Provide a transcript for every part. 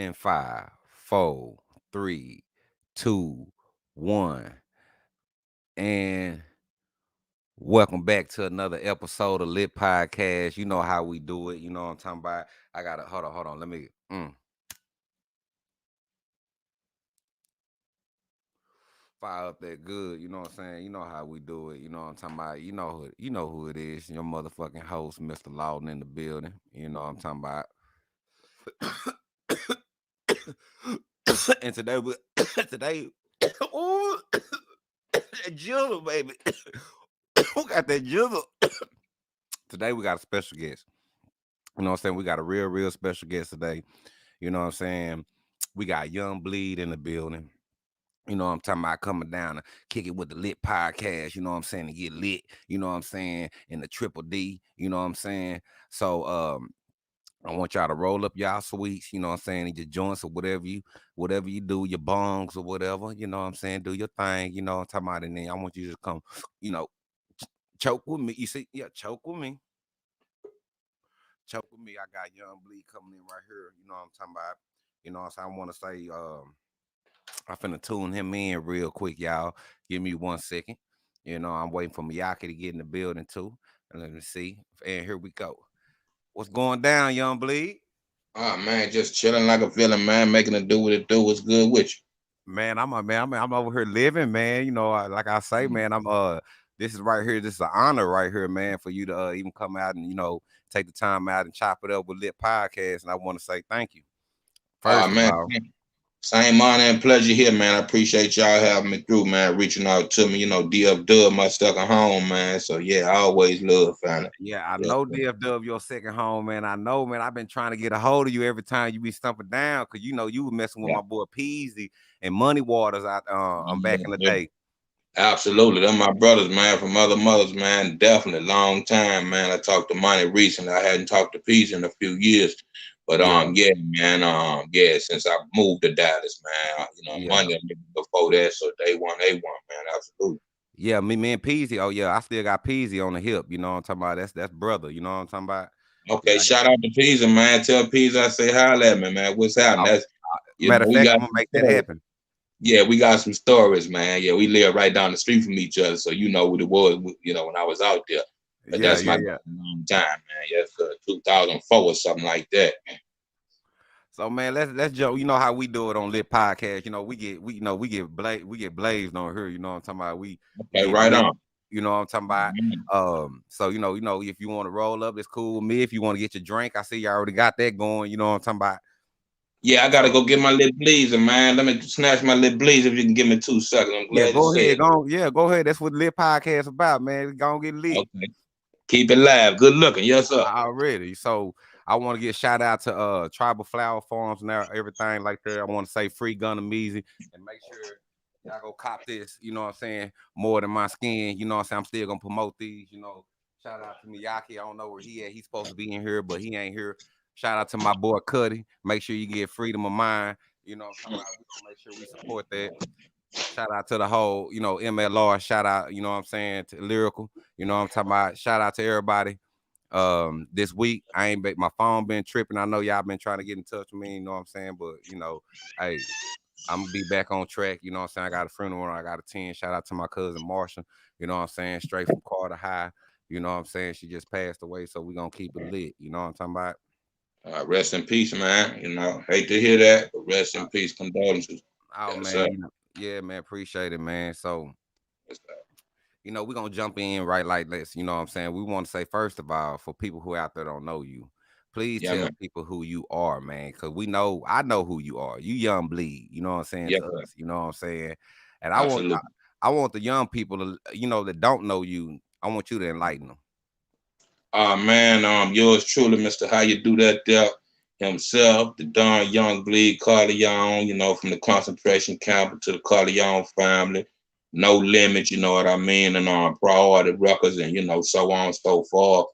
in 5, 4, 3, 2, 1. And welcome back to another episode of Lit Podcast. You know how we do it. You know what I'm talking about. I gotta hold on. Let me fire up that good. You know what I'm saying? You know how we do it. You know what I'm talking about. You know who it is. Your motherfucking host, Mr. Lawton in the building. You know what I'm talking about. And today we today ooh, that jizzle, baby. Who got that jizzle? Today we got a special guest. You know what I'm saying? We got a real special guest today. You know what I'm saying? We got Young Bleed in the building. You know what I'm talking about, coming down to kick it with the Lit Podcast, you know what I'm saying, to get lit, you know what I'm saying, in the Triple D, you know what I'm saying. So I want y'all to roll up y'all sweets, you know what I'm saying, your joints or whatever you do, your bongs or whatever, you know what I'm saying, do your thing, you know what I'm talking about, and then I want you to come, you know, choke with me. You see, yeah, choke with me. Choke with me. I got Young Bleed coming in right here, you know what I'm talking about. You know what I'm saying? I want to say I finna tune him in real quick, y'all. Give me 1 second. You know, I'm waiting for Miyake to get in the building too. And let me see. And here we go. What's going down, Young Bleed? Oh man, just chilling like a villain, man, making it do what it do. What's good with Man, I'm over here living, man. You know, like I say, you? man, this is right here. This is an honor right here, man, for you to even come out and, take the time out and chop it up with Lit Podcast. And I want to say thank you. Oh First of man, all. same honor and pleasure here, man. I appreciate y'all having me through, man, reaching out to me. DF Dub, my stuck at home, man. So yeah, I always love finding. Yeah, I Yeah, know DFW your second home, man. I know, man. I've been trying to get a hold of you every time you be stumping down, because you were messing with yeah, my boy Peasy and Money Waters out back yeah, in the yeah. day. Absolutely. They're my brothers, man, from other mothers, man. Definitely. Long time, man. I talked to Money recently. I hadn't talked to Peace in a few years. But Yeah, yeah, man, yeah, since I moved to Dallas, man, yeah, Money before that, so day one, man, absolutely. yeah. Me and Peasy. Oh yeah, I still got Peasy on the hip. You know what I'm talking about? That's brother. You know what I'm talking about? Okay, Yeah. shout out to Pisa, man. Tell Pisa I say holla at me, man. What's happening? That's Matter of we fact, got I'm gonna some make that stories. happen. Yeah, we got some stories, man. Yeah, we live right down the street from each other, so you know what it was, when I was out there. But Yeah, that's yeah, my yeah. long time, man. Yes, 2004 or something like that. So man, let's joke. You know how we do it on Lit Podcast. You know, we get blazed on here. You know what I'm talking about? We Okay, get right lit. on. You know what I'm talking about? Mhm. So if you want to roll up, it's cool with me. If you want to get your drink, I see you already got that going. You know what I'm talking about? Yeah, I gotta So go get my little blazer, man. Let me snatch my little blazer if you can give me 2 seconds. I'm yeah, glad you go said ahead. it. Go ahead. That's what Lit Podcast about, man. Go and get lit Okay. Keep it live. Good looking. Yes, sir. already. So I want to get shout out to Tribal Flower Farms and everything like that. I want to say free Gun Easy and make sure y'all go cop this. You know what I'm saying? More than my skin. You know what I'm saying? I'm still gonna promote these. Shout out to Miyake. I don't know where he at. He's supposed to be in here, but he ain't here. Shout out to my boy Cuddy. Make sure you get freedom of mind. You know what I'm talking about? We gonna make sure we support that. Shout out to the whole, MLR. Shout out, you know what I'm saying, to Lyrical. You know what I'm talking about? Shout out to everybody. This week, I ain't my phone been tripping. I know y'all been trying to get in touch with me, you know what I'm saying? But hey, I'm gonna be back on track. You know what I'm saying? I got a funeral, I got a 10. Shout out to my cousin Marsha, you know what I'm saying? Straight from Carter High. You know what I'm saying? She just passed away, so we gonna keep it lit. You know what I'm talking about? Rest in peace, man. Hate to hear that, but rest Uh, in peace. Condolences. Oh Yes, man, sir. yeah, man, appreciate it, man. So Yes, sir. we're gonna jump in right like this. You know what I'm saying? We want to say, first of all, for people who out there don't know you, please Yeah, tell man. people who you are, man. Cause I know who you are. You Young Bleed, you know what I'm saying, Yes, to sir. us, you know what I'm saying? And Absolutely. I want the young people to, that don't know you, I want you to enlighten them. Man, yours truly, Mr. How You Do That there himself, the Don Young Bleed Carleone, from the concentration camp to the Carleone family. No limit, you know what I mean, and priority records and so on and so forth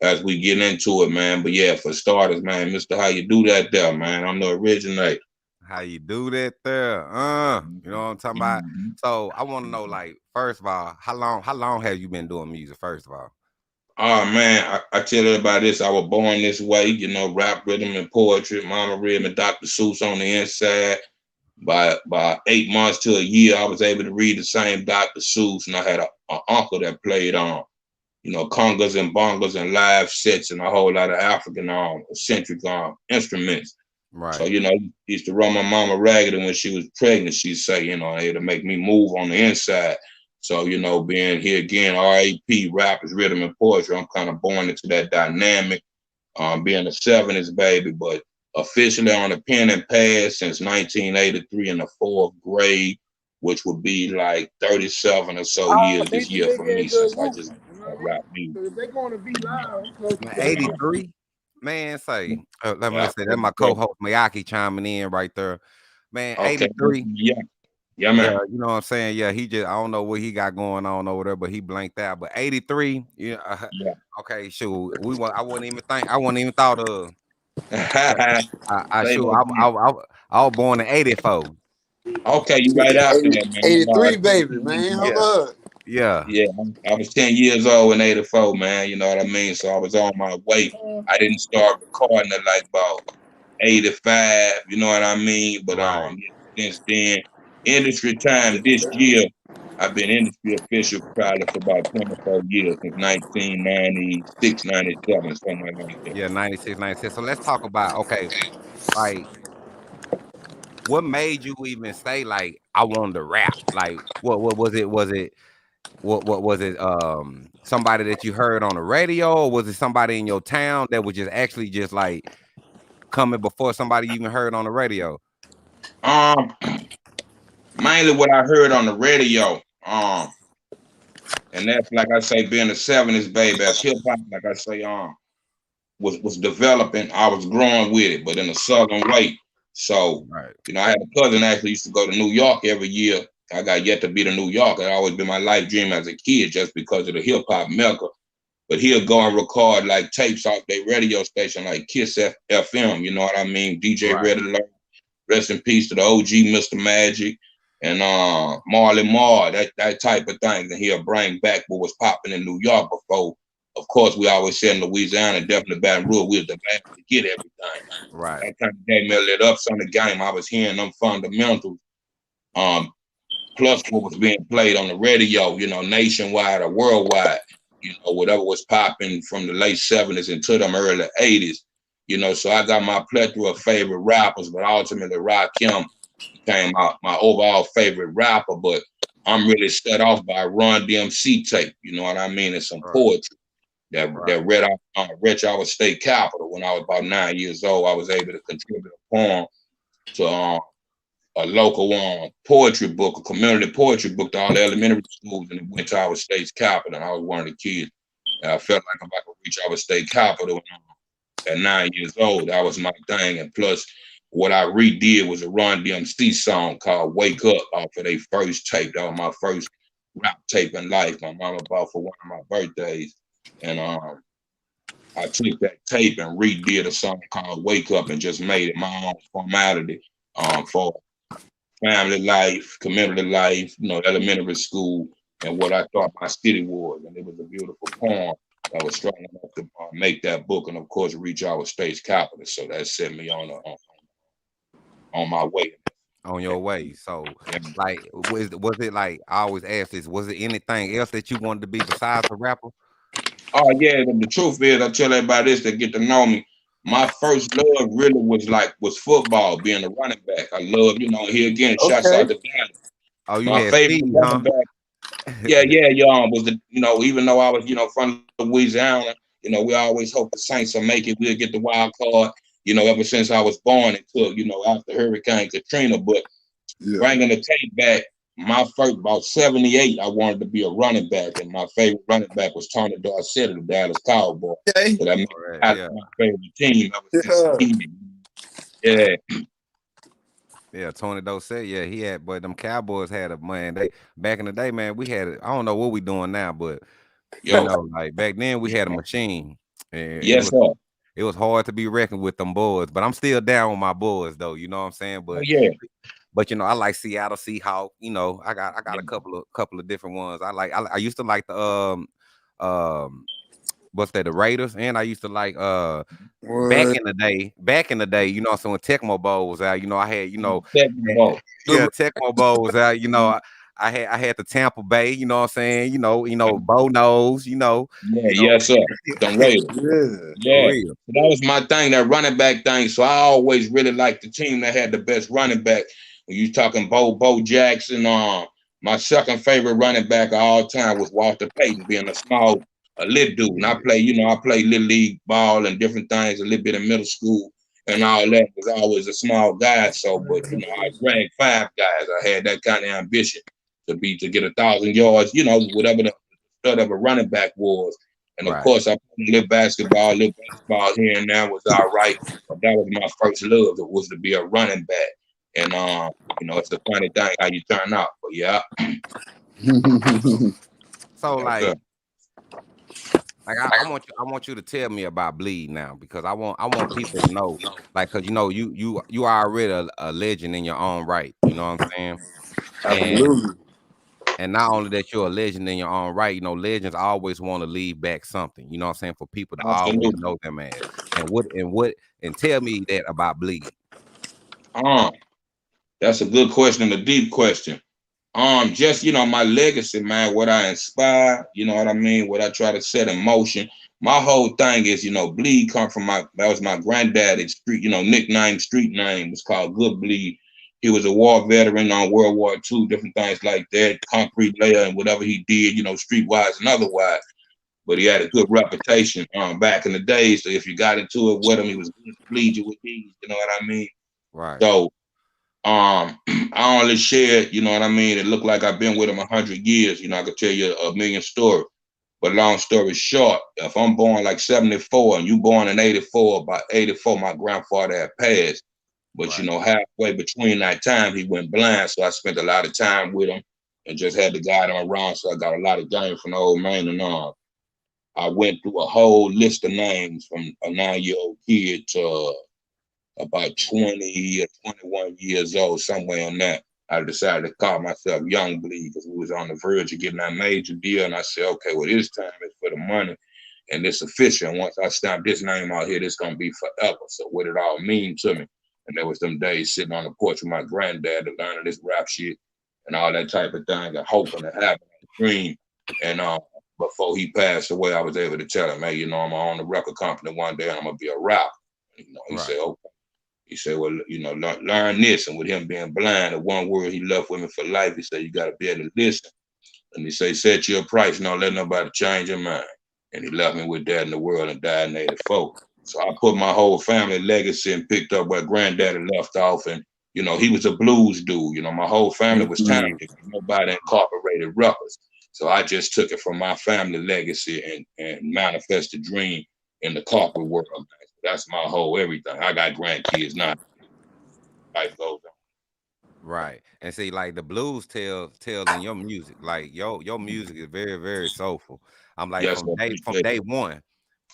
as we get into it, man. But yeah, for starters, man, Mr. How You Do That there, man. I'm the originator. How you do that there? You know what I'm talking about? Mhm. So I want to know, like, first of all, how long have you been doing music, first of all? Oh man, I tell everybody this. I was born this way, rap, rhythm, and poetry. Mama read me Dr. Seuss on the inside. By 8 months to a year, I was able to read the same Dr. Seuss, and I had an uncle that played on, congas and bongos and live sets and a whole lot of African eccentric instruments. Right. So, he used to run my mama ragged, and when she was pregnant, she'd say, I had to make me move on the inside. So, being here again, RAP, rappers, rhythm, and poetry, I'm kind of born into that dynamic, being a 70s baby, but officially on the pen and pad since 1983 in the fourth grade, which would be like 37 or so years this year for me since I just rap music. If they're going to be loud, I'm close to 83. Man, say, let me Yeah, say, that's my co-host Miyaki chiming in right there. Man, okay. 83. Yeah, Yeah, man. you know what I'm saying? Yeah, he just, I don't know what he got going on over there, but he blanked out. But 83, yeah, Yeah. okay, sure. I wouldn't even think, I wouldn't even thought of. I Say sure, that again. I was born in 84. Okay, you right after that, man. 83, baby, man. Yeah, Hold up. yeah, Yeah, I was 10 years old in 84, man. You know what I mean? So I was on my way. I didn't start recording it like about 85, you know what I mean? But right. since then, industry time this year, I've been industry official probably for about 24 years, since 1996, 97, something like that. Yeah, 96, 96. So let's talk about, okay, like, what made you even say, like, I wanted to rap? Like, what was it? What was it? Somebody that you heard on the radio, or was it somebody in your town that was just actually just like coming before somebody even heard on the radio? Um, Mainly what I heard on the radio. And that's like I say, being a 70s baby, as hip hop, like I say, was developing. I was growing with it, but in a southern way. So, Right. I had a cousin actually used to go to New York every year. I got yet to be to New York. It always been my life dream as a kid, just because of the hip hop mecca. But he'll go and record like tapes off their radio station, like Kiss FM. You know what I mean? DJ Right. Red Alert. Rest in peace to the OG Mr. Magic and Marley Marl, that type of thing. And he'll bring back what was popping in New York before. Of course, we always said in Louisiana, definitely Baton Rouge, we was the last to get everything. Right. That kind of gave me a lit up on the game. I was hearing them fundamentals. Plus what was being played on the radio, nationwide or worldwide, whatever was popping from the late 70s into them early 80s. So I got my plethora of favorite rappers, but ultimately Rakim became my overall favorite rapper. But I'm really set off by Run DMC tape, you know what I mean? And some poetry that read off Rich Our State Capitol. When I was about 9 years old, I was able to contribute a poem to a local poetry book, a community poetry book to all the elementary schools, and it went to our state's capital. And I was one of the kids. And I felt like if I could reach our state capital at 9 years old, that was my thing. And plus, what I redid was a Run DMC song called Wake Up off of their first tape. That was my first rap tape in life. My mama bought for one of my birthdays. And I took that tape and redid a song called Wake Up and just made it my own formality for family life, community life, elementary school, and what I thought my city was. And it was a beautiful poem that was strong enough to make that book and, of course, reach our state's capital. So that set me on my way. On your way. So, like, was it like, I always ask this, was it anything else that you wanted to be besides a rapper? Oh, yeah. The truth is, I tell everybody this that get to know me. My first love really was football, being a running back. I love, here again, shouts out to Dallas. Oh, you My had favorite speed, huh? running back. Yeah, was the, even though I was, from Louisiana, we always hope the Saints will make it. We'll get the wild card, ever since I was born until, after Hurricane Katrina. But bringing the tape back, my first, about 78, I wanted to be a running back. And my favorite running back was Tony Dorsett of the Dallas Cowboys. Okay. So that made my favorite team. Yeah. Yeah, Tony Dorsett. Yeah, he had, but them Cowboys had a man. They back in the day, man. We had. I don't know what we doing now, but like back then we had a machine, and Yes, sir. it was hard to be reckoned with them boys. But I'm still down with my boys, though. You know what I'm saying? But But I like Seattle Seahawks. I got a couple of different ones. I used to like the what's that, the Raiders, and I used to like back What? in the day, you know, so when Tecmo Bowl was out, you know, I had, you know, Technical. yeah, Tecmo Bowl was out, you know, I had the Tampa Bay, you know what I'm saying, Bo knows, Yeah, yes, sir. Them Raiders. Yeah. for Yeah. real. So that was my thing, that running back thing. So I always really liked the team that had the best running back. When you talking Bo Jackson, my second favorite running back of all time was Walter Payton, being a little dude. And I played little league ball and different things, a little bit in middle school and all that. Was always a small guy. So, but I ranked 5 guys. I had that kind of ambition to get 1,000 yards, whatever the stud of a running back was. And of Right. course, I played a little basketball, a little baseball here and there was all right. But that was my first love. It was to be a running back. And it's a funny thing how you turn out. But yeah. So Yes, sir. like I want you to tell me about Bleed now, because I want people to know, like, cause you are already a legend in your own right. You know what I'm saying? Absolutely. And not only that, you're a legend in your own right, legends always want to leave back something, you know what I'm saying, for people to always Absolutely. know them as. And tell me that about Bleed. That's a good question and a deep question. Just my legacy, man, what I inspire, you know what I mean, what I try to set in motion. My whole thing is, Bleed come from that was my granddad's street, street name was called Good Bleed. He was a war veteran on World War II, different things like that, concrete layer and whatever he did, streetwise and otherwise. But he had a good reputation back in the days. So if you got into it with him, he was going to bleed you with these, you know what I mean? Right. So I only shared, you know what I mean? It looked like I've been with him 100 years. I could tell you a million stories. But long story short, if I'm born like 74 and you born in 84, by 84, my grandfather had passed. But, Right. Halfway between that time, he went blind. So I spent a lot of time with him and just had to guide him around. So I got a lot of game from the old man. And I went through a whole list of names from a 9-year-old kid to about 20 or 21 years old, somewhere in that. I decided to call myself Young Bleed because we was on the verge of getting that major deal. And I said, okay, well, this time is for the money and it's official. And once I stamp this name out here, it's going to be forever. So what it all mean to me? And there was them days sitting on the porch with my granddad to learn this rap shit and all that type of thing, and hoping to have a dream. And before he passed away, I was able to tell him, hey, I'm going to own a record company one day and I'm going to be a rapper. He said, okay. He said, well, learn this. And with him being blind, the one word he left with me for life, he said, you got to be able to listen. And he said, set your price. Don't let nobody change your mind. And he left me with that in the world and died in 84. So I put my whole family legacy and picked up where granddaddy left off. And, he was a blues dude. My whole family was talented. Nobody incorporated records. So I just took it from my family legacy and manifested a dream in the corporate world. That's my whole everything. I got grandkids now. Life goes on. Right. And see, like, the blues tell in your music. Like, your music is very, very soulful. I'm like, Yes, from day one.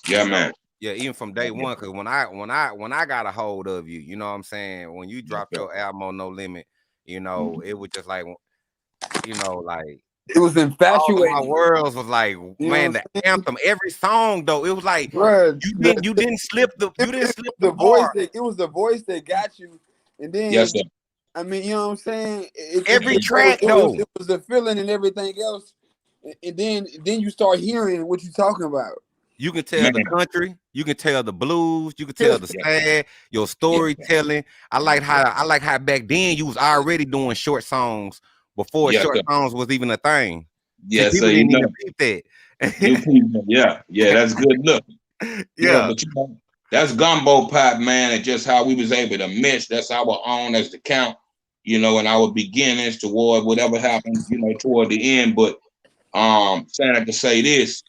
Yeah, man. Yeah, even from day one, because when I got a hold of you, you know what I'm saying, when you dropped your album on No Limit, it was just like, like, it was infatuating. All of my worlds was like, man, the anthem, every song though, it was like, bruh, you didn't slip the voice. It was the voice that got you, and then yes, sir. I mean, you know what I'm saying? Every track though, it was the feeling and everything else, and then you start hearing what you're talking about. You can tell the country, you can tell the blues, you can tell the sad, your storytelling. I like how back then you was already doing short songs before short songs was even a thing. Yes, people didn't even peep that. Yeah, that's good look. Yeah, but that's gumbo pop, man, and just how we was able to mix. That's our own as the count, and our beginnings toward whatever happened, toward the end. But saying I can say this.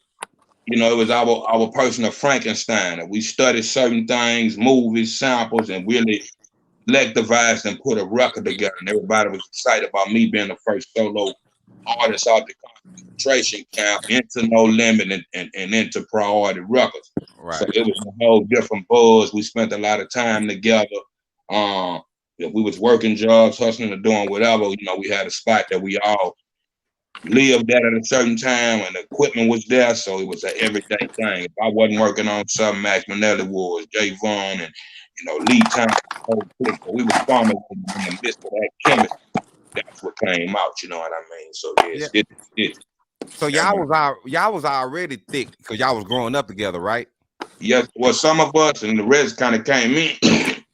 It was our personal Frankenstein. And we studied certain things, movies, samples, and really collectivized and put a record together. And everybody was excited about me being the first solo artist out the concentration camp into No Limit and into Priority Records. Right. So it was a whole different buzz. We spent a lot of time together. If we was working jobs, hustling or doing whatever, we had a spot that we all lived at a certain time and the equipment was there, so it was an everyday thing. If I wasn't working on something, Max Manelli was, Jay Vaughn, and Lee Time, whole clique. So we was farming in the midst of that chemistry. That's what came out. You know what I mean? So yes, it. So y'all was already thick because y'all was growing up together, right? Yes, well, some of us and the rest kind of came in,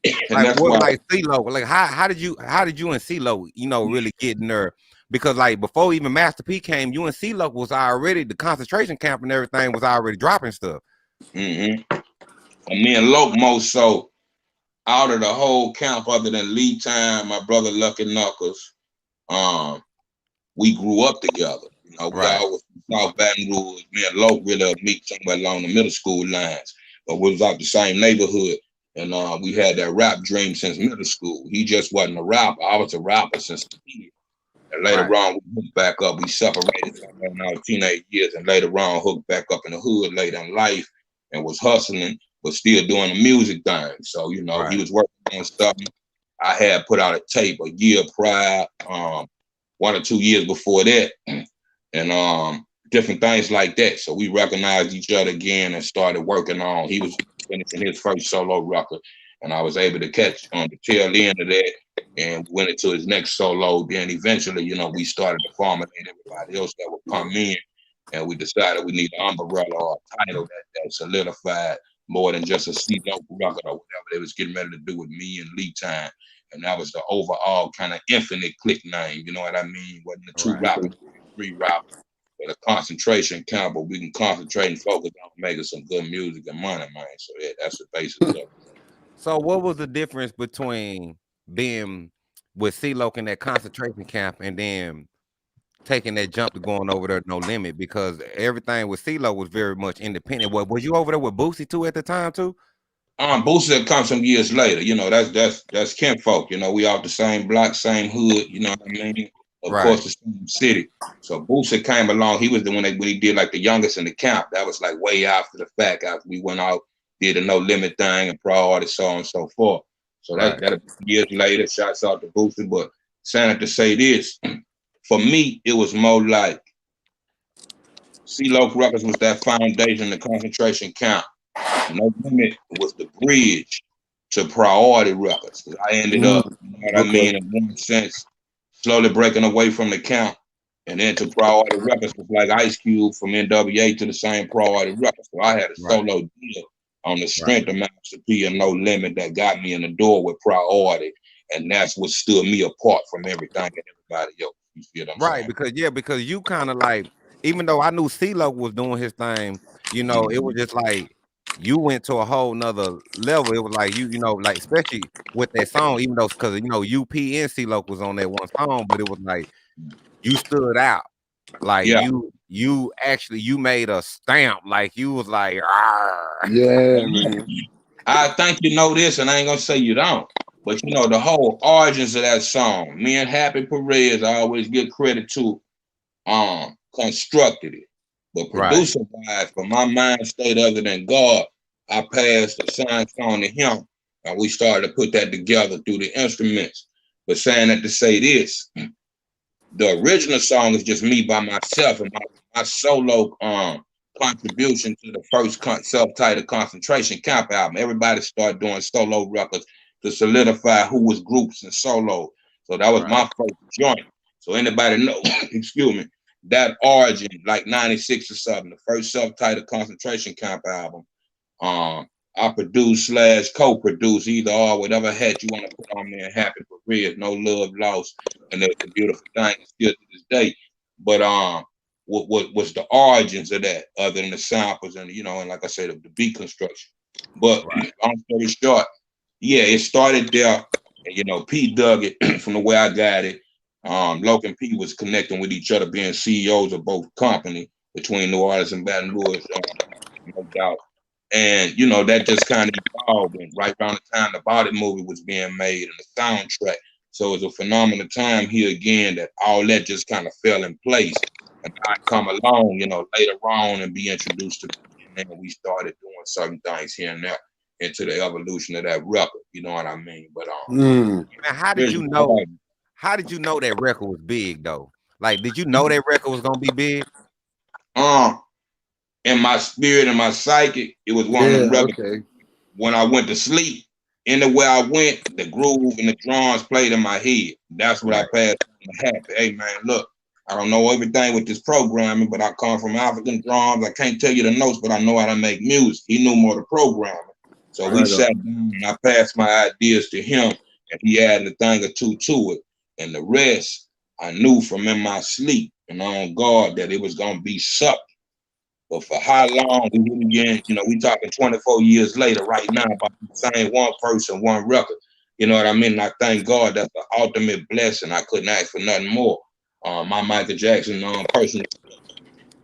and Like that's what, why. like CeeLo, like how did you and CeeLo, really get in there? Because like before even Master P came, you and CeeLo was already, the concentration camp and everything was already dropping stuff. And me and Loke most so out of the whole camp, other than Lee Time, my brother Lucky Knuckles, we grew up together. We Right. all was from South Baton Rouge. Me and Loke really meet somewhere along the middle school lines, but we was out the same neighborhood. And we had that rap dream since middle school. He just wasn't a rapper. I was a rapper since the kid. And later on, we hooked back up. We separated in our teenage years, and later on, hooked back up in the hood later in life, and was hustling, but still doing the music thing. So he was working on something. I had put out a tape a year prior, 1 or 2 years before that, and different things like that. So we recognized each other again and started working on. He was finishing his first solo record, and I was able to catch on the tail end of that and went into his next solo. Then eventually, we started to formulate everybody else that would come in, and we decided we need an umbrella or a title that solidified more than just a CeeLo record or whatever they was getting ready to do with me and Lee Time. And that was the overall kind of infinite click name. You know what I mean? Wasn't the 2 rappers, 3 rappers, but a concentration camp, but we can concentrate and focus on making some good music and money, man. So yeah, that's the basis of it. So what was the difference between being with CeeLo in that concentration camp and then taking that jump to going over there No Limit? Because everything with CeeLo was very much independent. Was you over there with Boosie too at the time too? Boosie had come some years later. That's kinfolk. We off the same block, same hood. You know what I mean? Of course, the same city. So Boosie came along. He was the one when he did like the youngest in the camp. That was like way after the fact. After we went out, did a No Limit thing and priority, so on and so forth. So that years later. Shouts out to Boosie. But saying to say this, for me, it was more like CeeLo Records was that foundation, the concentration camp. No Limit was the bridge to Priority Records. I ended up, in one sense, slowly breaking away from the camp and into Priority Records was like Ice Cube from NWA to the same Priority Records. So I had a solo deal on the strength of Master P and No Limit that got me in the door with Priority. And that's what stood me apart from everything and everybody else. You see what I'm saying? Because you kind of like, even though I knew CeeLo was doing his thing, it was just like you went to a whole nother level. It was like like especially with that song, even though because UP and CeeLo was on that one song, but it was like you stood out. Like you actually you made a stamp. Like you was like, man. I think you know this, and I ain't gonna say you don't. But the whole origins of that song, me and Happy Perez, I always give credit to constructed it. But producer wise, for my mind state other than God, I passed the science on to him, and we started to put that together through the instruments. But saying that to say this, the original song is just me by myself and my solo contribution to the first self-titled Concentration Camp album. Everybody started doing solo records to solidify who was groups and solo. So that was my first joint. So anybody know, excuse me, that origin, like 96 or something, the first self-titled Concentration Camp album, I produced / co-produced, either or, whatever hat you want to put on there. Happy for real, no love lost, and it's a beautiful thing still to this day. But what was the origins of that, other than the samples and and like I said, the beat construction. But long story short, yeah, it started there. And, P dug it from the way I got it. Loke and P was connecting with each other, being CEOs of both company between New Orleans and Baton Rouge, no doubt. And that just kind of evolved. And right around the time the Bout It movie was being made and the soundtrack, so it was a phenomenal time here again that all that just kind of fell in place. And I come along, later on and be introduced to me, and then we started doing certain things here and there into the evolution of that record. You know what I mean? But how did you know? How did you know that record was big though? Like, did you know that record was gonna be big? In my spirit and my psychic, it was one of them records. Okay. When I went to sleep, anywhere I went, the groove and the drums played in my head. That's what I passed on to Happy. Hey man, look, I don't know everything with this programming, but I come from African drums. I can't tell you the notes, but I know how to make music. He knew more the programming. So we sat down and I passed my ideas to him, and he added a thing or two to it. And the rest, I knew from in my sleep and on guard that it was going to be something. But for how long we wouldn't get, we talking 24 years later right now about the same one person, one record. You know what I mean? And I thank God that's the ultimate blessing. I couldn't ask for nothing more. My Michael Jackson personal.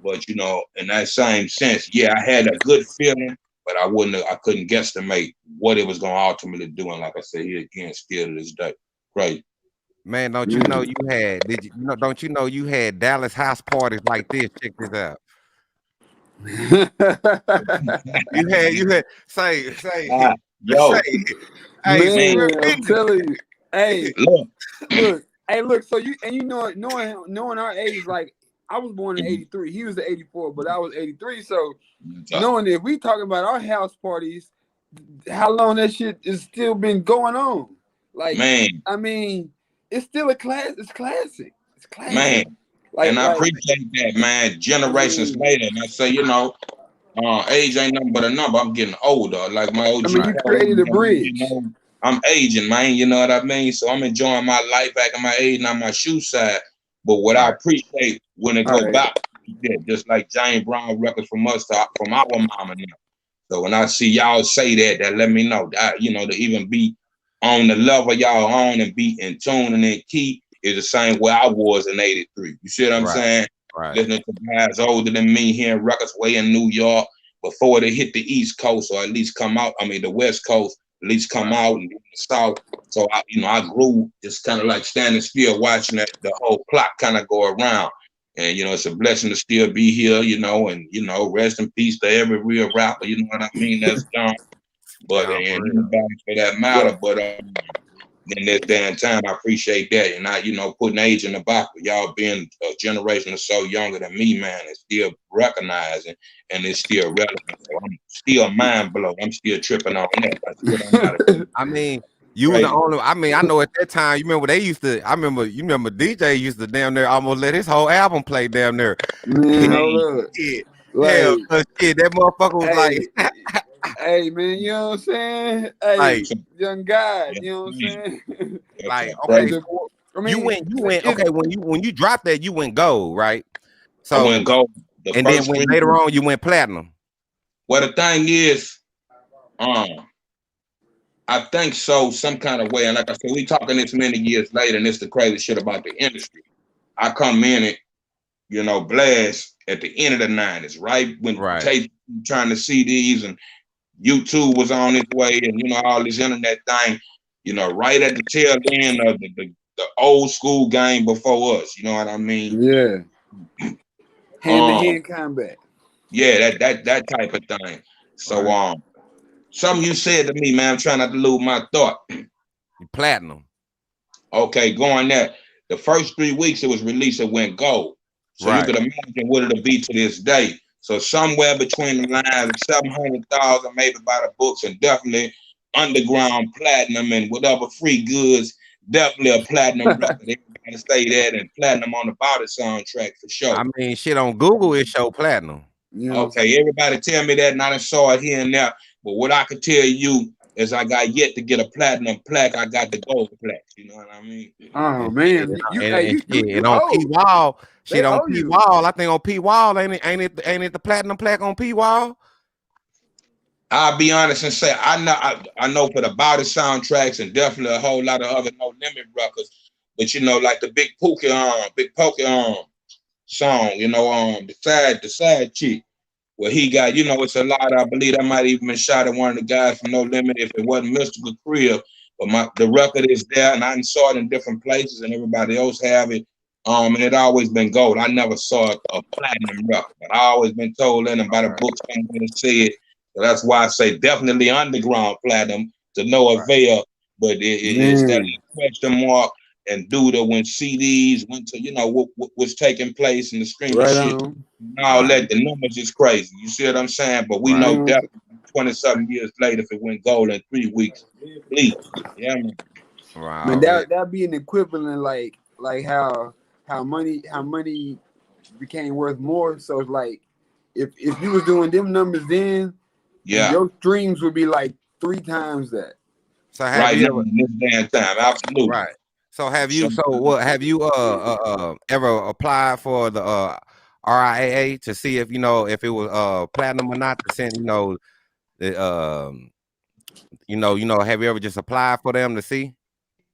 But, in that same sense, yeah, I had a good feeling, but I couldn't guesstimate what it was going to ultimately do. And like I said, he again, still to this day. Great. Man, don't you know don't you know you had Dallas house parties like this? Check this out. you had say yo, hey, man, I'm telling you, hey, look, so knowing our age, like I was born in '83, he was in '84, but I was '83, so knowing if we talking about our house parties, how long that shit has still been going on, like, man, I mean, it's still it's classic, man. And I appreciate that, man. Generations later, and I say, age ain't nothing but a number. I'm getting older. Like my OG. You created a bridge. I'm aging, man. You know what I mean? So I'm enjoying my life back in my age, not my shoe side. But what I appreciate when it go back, just like James Brown records from us, from our mama now. So when I see y'all say that let me know that, to even be on the level y'all on and be in tune and in key is the same way I was in '83. You see what I'm saying? Right. Listening to guys older than me, hearing records way in New York before they hit the East Coast, or at least come out. I mean, the West Coast, at least come out and the South. So I grew just kind of like standing still, watching the whole clock kind of go around. And it's a blessing to still be here, and rest in peace to every real rapper. You know what I mean? That's gone. But and anybody for that matter. But in this day and time, I appreciate that. And I, putting age in the box, y'all being a generation or so younger than me, man, it's still recognizing and it's still relevant. So I'm still mind blown. I'm still tripping on that. I mean, you were the only. I mean, I know at that time. You remember they used to. You remember DJ used to damn near almost let his whole album play down there. Man, hold up. Hell, that motherfucker was like. Hey man, you know what I'm saying? Hey, young guy, you know what I'm saying? Like, okay, you went. Okay, when you dropped that, you went gold, right? So I went gold, and then when later on you went platinum. Well, the thing is, I think so, some kind of way. And like I said, we talking this many years later, and it's the crazy shit about the industry. I come in it, blast at the end of the '90s, right when tape trying to CDs and YouTube was on its way, and all this internet thing, right at the tail end of the old school game before us. You know what I mean? Yeah. Hand-to-hand combat. Yeah, that type of thing. So something you said to me, man, I'm trying not to lose my thought. Platinum. Okay, going there. The first 3 weeks it was released, it went gold. So you could imagine what it'll be to this day. So somewhere between the lines, 700,000 maybe by the books, and definitely underground platinum and whatever free goods, definitely a platinum record. Everybody say that, and platinum on the Bout It soundtrack for sure. I mean, shit on Google it show platinum. Okay, everybody tell me that, and I done saw it here and there. But what I can tell you is I got yet to get a platinum plaque. I got the gold plaque. You know what I mean? Oh man, and on P Wall, shit on P Wall. I think on P Wall ain't it the platinum plaque on P Wall? I'll be honest and say I know for the Bout It soundtracks and definitely a whole lot of other No Limit records. But like the Big Pookie song, the side chick. Well, he got, it's a lot. I believe that might even been shot at one of the guys from No Limit if it wasn't Mystical Crib. But the record is there, and I saw it in different places, and everybody else have it. And it always been gold. I never saw a platinum record, but I always been told in by the books I'm going to see it. So that's why I say definitely underground platinum to no avail. But it's that question mark. and due to when CDs went to, you know, what was taking place in the streaming Right shit, on. and all that, the numbers is crazy. You see what I'm saying? But we know Right. that 20-something years later, if it went gold in 3 weeks, bleak. Yeah, man. Wow. Man, that'd be an equivalent like how money became worth more. So it's like if you was doing them numbers then, Yeah. your streams would be like 3 times that. So have you ever, in this damn time, absolutely. right? So have you ever applied for the RIAA to see if if it was platinum or not, to send the have you ever just applied for them to see?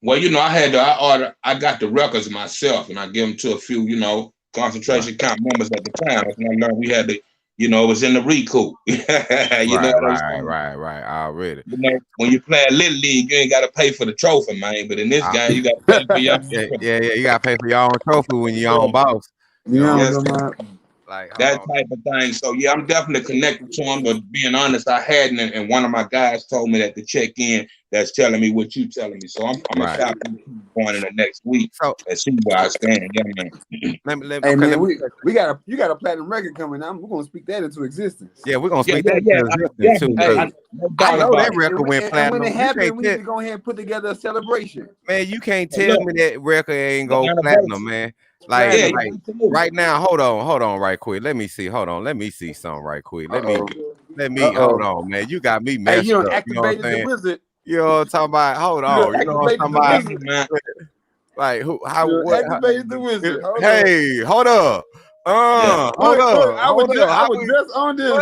Well, I got the records myself, and I give them to a few, concentration camp members at the time. And I learned we had to, it was in the recoup. Right. Already. When you play a little league, you ain't got to pay for the trophy, man. But in this game, you got to pay for your you got to pay for your own trophy when you're own boss. Like that type of thing. So yeah, I'm definitely connected to him. But being honest, I hadn't, and one of my guys told me that to check in. That's telling me what you telling me. So I'm gonna stop going in the next week and see where I stand. Yeah, man. Hey man, you got a platinum record coming out. We're gonna speak that into existence. Yeah, we're gonna speak that into existence too. I know that record went platinum. When it happened, we need to go ahead and put together a celebration. Man, you can't tell me that record ain't go platinum, man. Like right now, hold on right quick. Let me see. Hold on. Let me see something right quick. Let me hold on, man. You got me messed up. You know what I'm saying? Wizard. You know what I'm talking about? Hold on. You know what I'm talking about? Like activated the wizard. Hold up. Hold up. I was just on this.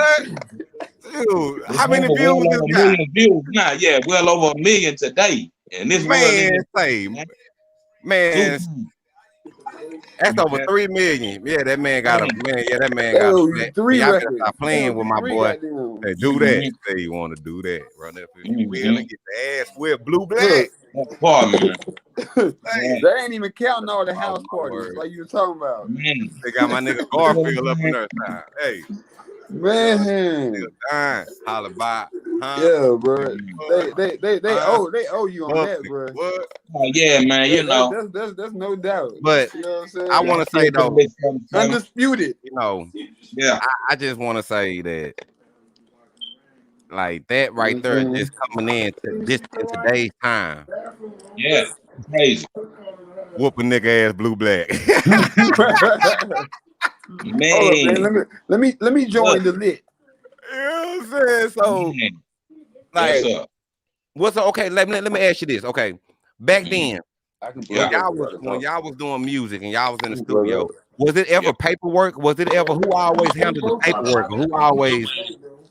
Dude, how many views this got? Nah, yeah, well over 1 million today. And this man, that's over 3 million. Yeah, that man got a man. Yeah, that man got a 3 y'all records. better stop playing with my boy. Hey, do that. Say you want to do that. Run up if you will and get the ass whipped blue black. They ain't even counting all the house parties like you were talking about. They got my nigga Garfield up in there time. Hey. Man, holla by, yeah, bro. They owe you on that, bro. What? Oh, yeah, man. That's no doubt. But you know what I'm saying? I want to say though, undisputed. I just want to say that, like that right there, just coming in just in today's time. Yeah, crazy. Whoop a nigga ass blue black. Man, let me join the lit. You know what I'm saying? So, like, what's okay? Let me ask you this. Okay, back then, when y'all was doing music and y'all was in the studio, was it ever paperwork? Was it ever who always handled the paperwork, or who always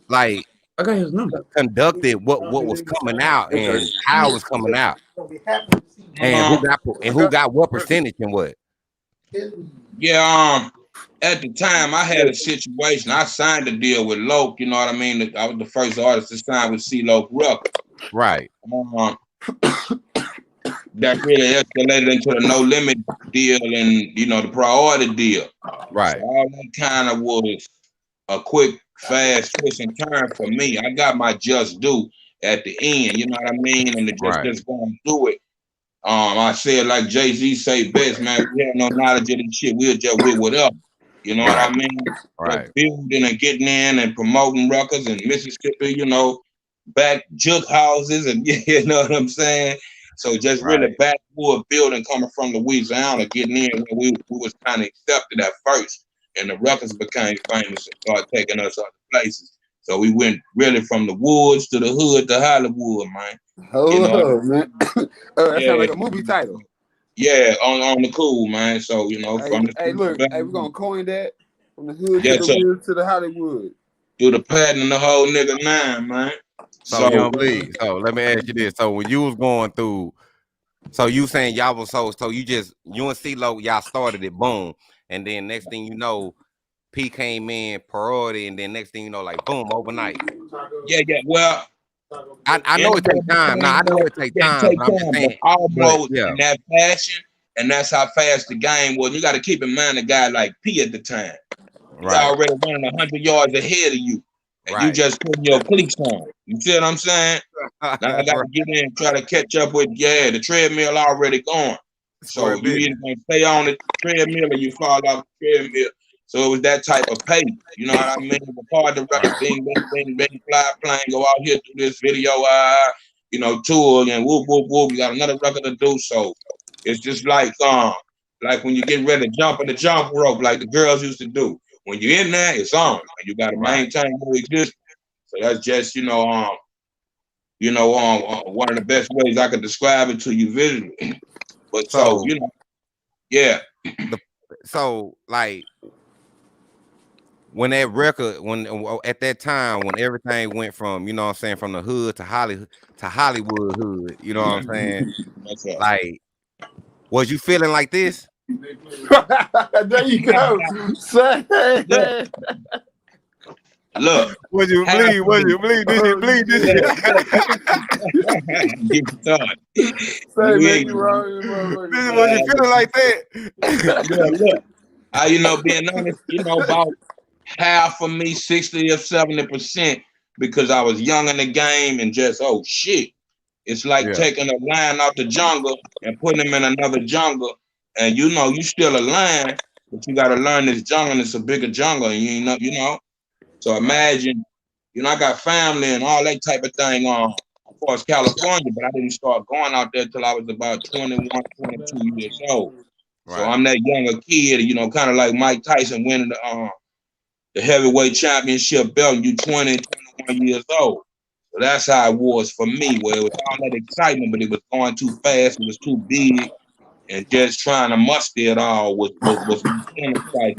like conducted what was coming out and how it was coming out, and who got what percentage and what? Yeah, at the time, I had a situation. I signed a deal with Loke. You know what I mean? I was the first artist to sign with C-Loke Records. Right. That really escalated into the No Limit deal and the priority deal. Right. So all that kind of was a quick, fast twist and turn for me. I got my just due at the end. You know what I mean? And just going through it. I said like Jay-Z say best, man. We have no knowledge of this shit. We'll just with whatever. You know what I mean? Right. Building and getting in and promoting records in Mississippi, back juke houses and you know what I'm saying? So just really backwood building coming from Louisiana, getting in when we was kind of accepted at first. And the records became famous and started taking us other places. So we went really from the woods to the hood to Hollywood, man. Man. That sounds like a movie title. Yeah, on the cool, man. So from the we're gonna coin that from the hood to the woods to the Hollywood. Do the pattern and the whole nigga 9, man. So Young Bleed. So let me ask you this. So when you was going through, so you saying y'all was so you and C-Lo, y'all started it, boom, and then next thing you know, P came in priority, and then next thing you know, like boom, overnight. Yeah. Well, I know it takes time. Now I know it takes time. But I'm just saying, almost in that fashion, and that's how fast the game was. You got to keep in mind a guy like P at the time. He's already running 100 yards ahead of you, and you just putting your cleats on. You see what I'm saying? Now I got to get in and try to catch up with the treadmill already gone. So you either gonna stay on the treadmill or you fall off the treadmill. So it was that type of pace. You know what I mean? It was hard to write bing, bing, bing, bing, fly, plane, go out here, do this video, tour and whoop, whoop, whoop. You got another record to do. So it's just like when you get ready to jump in the jump rope, like the girls used to do. When you're in there, it's on. And you gotta maintain your existence. So that's just, one of the best ways I could describe it to you visually. But so yeah. So like when that record, at that time when everything went from, you know what I'm saying, from the hood to Hollywood hood, you know what I'm saying? Like, was you feeling like this? There you go. Look, would you bleed? Would you bleed? Did you bleed? Did you? Get started. Was you feeling like that? Look, being honest, about half of me, 60 or 70%, because I was young in the game and just it's like taking a lion out the jungle and putting him in another jungle, and you still a lion, but you got to learn this jungle. And it's a bigger jungle, and you know. So imagine, I got family and all that type of thing of course, California, but I didn't start going out there till I was about 21, 22 years old. Right. So I'm that younger kid, kind of like Mike Tyson winning the heavyweight championship belt, and you 20, 21 years old. So that's how it was for me, where it was all that excitement, but it was going too fast, it was too big, and just trying to muster it all was exciting.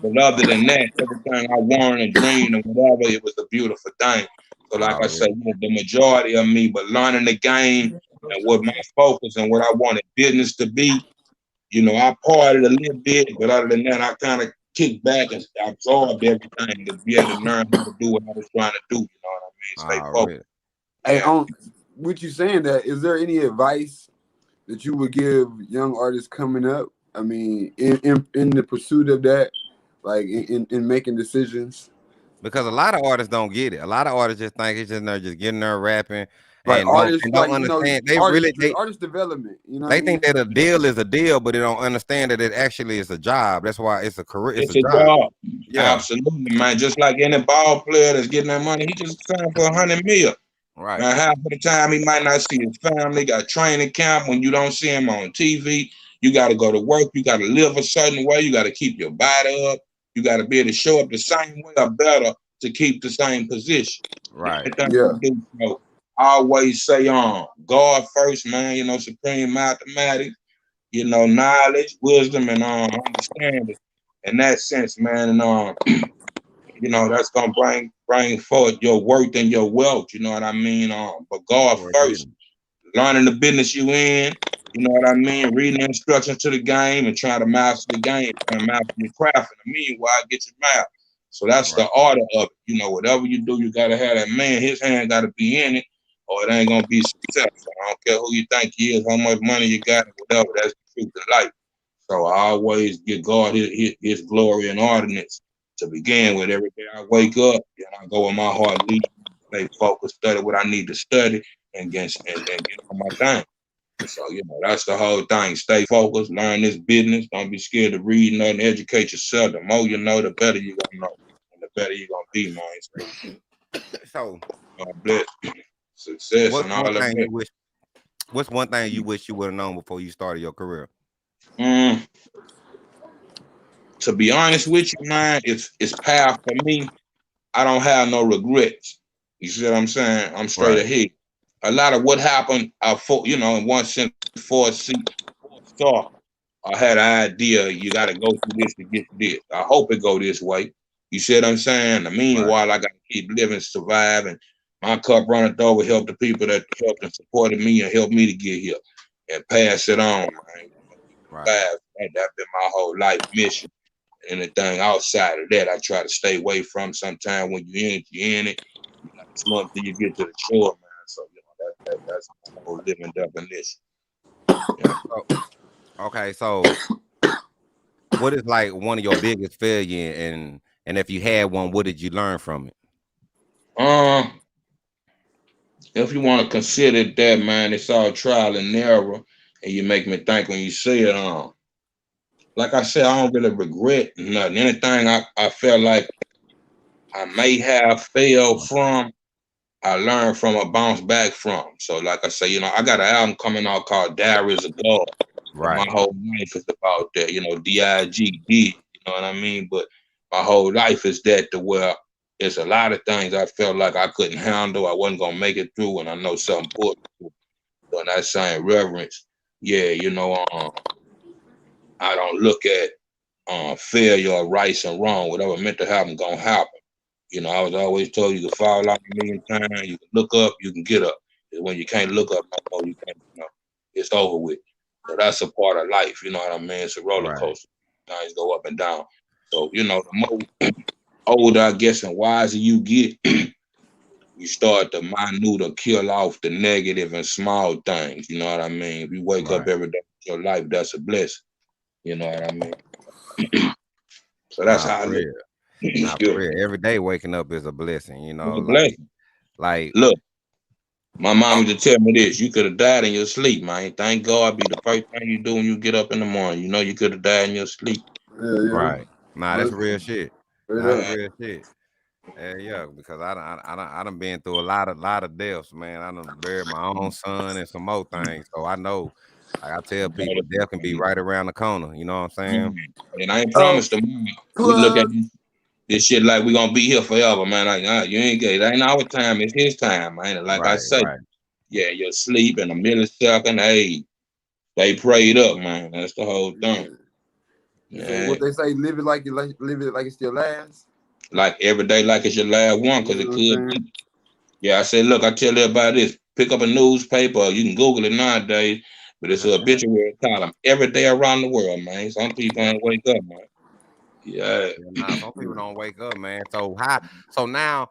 But other than that, everything I wanted and dreamed and whatever, it was a beautiful thing. So like I said, the majority of me, but learning the game and what my focus and what I wanted business to be, I partied a little bit, but other than that, I kind of kicked back and absorbed everything to be able to learn how to do what I was trying to do. You know what I mean? Stay focused. Hey, with you saying that, is there any advice that you would give young artists coming up? I mean, in the pursuit of that, like in making decisions? Because a lot of artists don't get it. A lot of artists just think it's just getting there rapping. Like and artists don't understand. Artist development. They think that a deal is a deal, but they don't understand that it actually is a job. That's why it's a career. It's a job. Yeah, absolutely, man. Just like any ball player that's getting that money, he just signed for $100 million. Right. Now, half of the time he might not see his family. Got training camp when you don't see him on TV. You got to go to work. You got to live a certain way. You got to keep your body up. You got to be able to show up the same way or better to keep the same position. Right. Yeah. So I always say, God first, man. Supreme mathematics. Knowledge, wisdom, and understanding. In that sense, man, and that's gonna bring forth your worth and your wealth. You know what I mean? But God first, learning the business you in. You know what I mean? Reading the instructions to the game and trying to master the game, trying to master your craft. In the meanwhile, get your mouth. So that's the order of it. Whatever you do, you gotta have that man. His hand gotta be in it, or it ain't gonna be successful. I don't care who you think he is, how much money you got, whatever. That's the truth of life. So I always give God his glory and ordinance to begin with. Every day I wake up and I go with my heart lead, stay focused, study what I need to study, and get on my thing. So, that's the whole thing. Stay focused, learn this business. Don't be scared to read nothing, educate yourself. The more you know, the better you're going to know. And the better you're going to be, man. So, bless, success, and all of that. What's one thing you wish you would have known before you started your career? To be honest with you, man, it's path for me. I don't have no regrets. You see what I'm saying? I'm straight ahead. A lot of what happened, in one sense, for a star, I had an idea. You got to go through this to get this. I hope it go this way. You see what I'm saying? In the meanwhile, I got to keep living, survive, and my cup runneth over. Help the people that helped and supported me and helped me to get here, and pass it on, man. Right. That's been my whole life mission. Anything outside of that, I try to stay away from. Sometimes when you're in it, you're in it. You got to swim till you get to the shore, man. So that's my whole living definition. Yeah. Okay, so what is like one of your biggest failure, and if you had one, what did you learn from it? If you want to consider that, man, it's all trial and error. and you make me think when you say it. Like I said, I don't really regret nothing. Anything I felt like I may have failed from, I learned from or bounced back from. So, like I say, I got an album coming out called Diaries of God. And my Right. whole life is about that, DIGD, you know what I mean? But my whole life is that to where it's a lot of things I felt like I couldn't handle, I wasn't gonna make it through, and I know something important. So in that same reverence, yeah, I don't look at failure or right and wrong. Whatever meant to happen, gonna happen. I was always told you can fall out a million times, you can look up, you can get up. And when you can't look up no more, you can't, it's over with. So that's a part of life, you know what I mean? It's a roller Right. coaster. Things go up and down. So, the more older, I guess, and wiser you get, you start to minute or kill off the negative and small things, you know what I mean? If you wake up Right. every day with your life, that's a blessing. You know what I mean? So that's Nah, how I for look. real. Nah, for real. Every day waking up is a blessing, It's a blessing. like Look, my mom used to tell me this: you could have died in your sleep, man. Thank God, be the first thing you do when you get up in the morning. You could have died in your sleep. Yeah. right. Nah, that's real shit. Nah, that's Yeah. real shit. Yeah, because I done been through a lot of deaths, man. I done buried my own son and some more things. So I know, like I tell people, death can be right around the corner. You know what I'm saying? And I ain't promised them. We look at Plug. this shit like we gonna be here forever, man. Like, nah, you ain't get it. Ain't our time. It's his time, man. And like I Right, say, right. yeah, your sleep in a millisecond. Hey, they prayed up, man. That's the whole thing. So Yeah. what they say, live it like it's still last. Like every day, like it's your last one, You because know it what I'm could saying? be. Yeah, I said, look, I tell everybody this: pick up a newspaper. You can Google it nowadays, but it's an obituary column every day around the world, man. Some people ain't wake up, man. Yeah. Yeah, nah, some people don't wake up, man. So now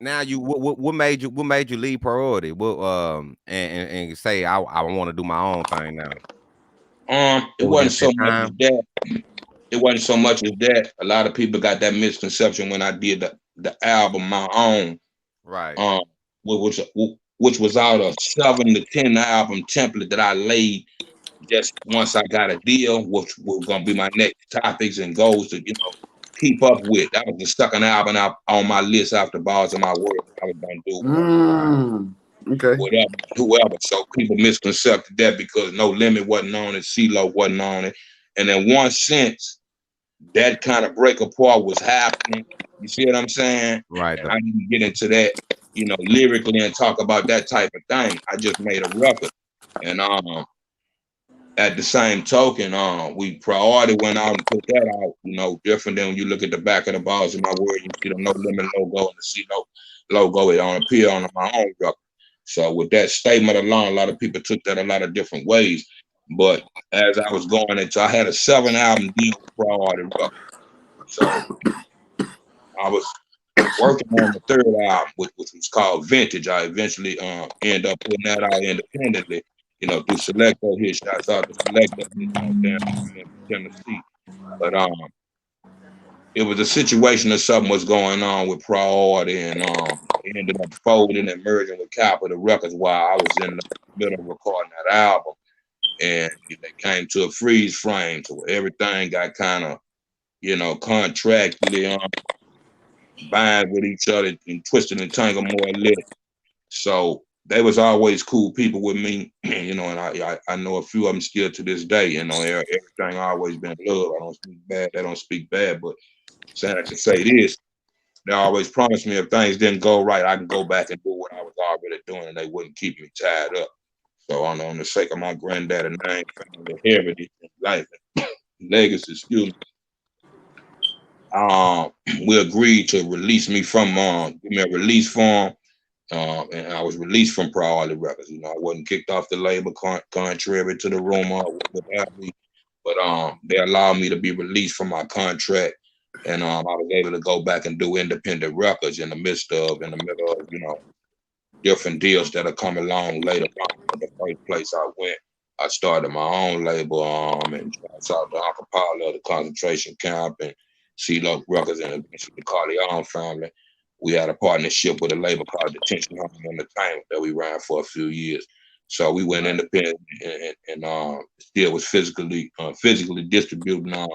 you what made you leave priority? What and say I want to do my own thing now. It It was wasn't just so that much as time. that. It wasn't so much as that. A lot of people got that misconception when I did the album my own, Right. um, which was out of 7 to 10 album template that I laid just once I got a deal, which was gonna be my next topics and goals to keep up with. That was the second album out on my list after Bars of My Word. I was gonna do Right. Okay. whatever, whoever. So people misconcepted that because No Limit wasn't on it, CeeLo wasn't on it, and in one sense, that kind of break apart was happening. You see what I'm saying? Right. And I didn't get into that, lyrically and talk about that type of thing. I just made a record, and at the same token, we Priority went out and put that out, different than when you look at the back of the Bars of My Word, you see the No Limit logo and the CeeLo logo. It don't appear on my own record. So with that statement alone, a lot of people took that a lot of different ways. But as I was going into, I had a 7 album deal with Priority Records. So I was working on the third album, which was called Vintage. I eventually ended up putting that out independently, through Selecto here. Shouts out to Selecto down in Tennessee. But it was a situation that something was going on with Priority, and it ended up folding and merging with Capitol Records while I was in the middle of recording that album. And it came to a freeze frame, so everything got kind of, contractually bind with each other and twisted and tangled more or less. So they was always cool people with me, and I know a few of them still to this day. Everything always been love. I don't speak bad. They don't speak bad, but saying I can say this, they always promised me if things didn't go right, I can go back and do what I was already doing, and they wouldn't keep me tied up. So on the sake of my granddaddy name, family heritage, life, legacy, excuse me, we agreed to release me from give me a release form, and I was released from Priority Records. I wasn't kicked off the label contrary to the rumor, what have you. But they allowed me to be released from my contract, and I was able to go back and do independent records in the middle of different deals that have come along later on. But the first place I went, I started my own label, and shouts out to Uncle Paulo, the concentration camp, and CeeLo Records, and eventually the Carleone family. We had a partnership with a label called Detention Home Entertainment that we ran for a few years. So we went independent and still was physically distributing to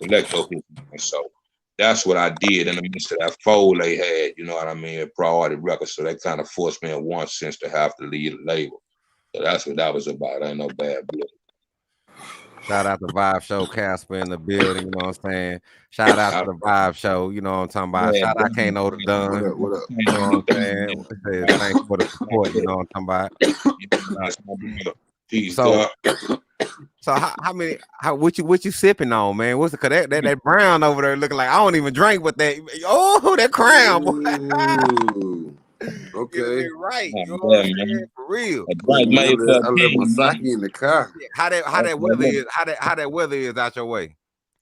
select those hits. And so that's what I did in the midst of that fold they had, you know what I mean, Priority Records. So that kind of forced me in one sense to have to lead a label. So that's what that was about. Ain't no bad blood. Shout out to Vibe Show, Casper in the building, you know what I'm saying? Shout out to the Vibe Show, you know what I'm talking about? Yeah, Shout out Kano the Dun. What up? You know what I'm saying? Thanks for the support, you know what I'm talking about? Peace, So, God. so what you sipping on, man? What's it? Cause that brown over there looking like I don't even drink with that. Oh, that crown, boy. Okay, right. You know what I'm saying? For real. I left my sake in the car. How that weather is? How that weather is out your way?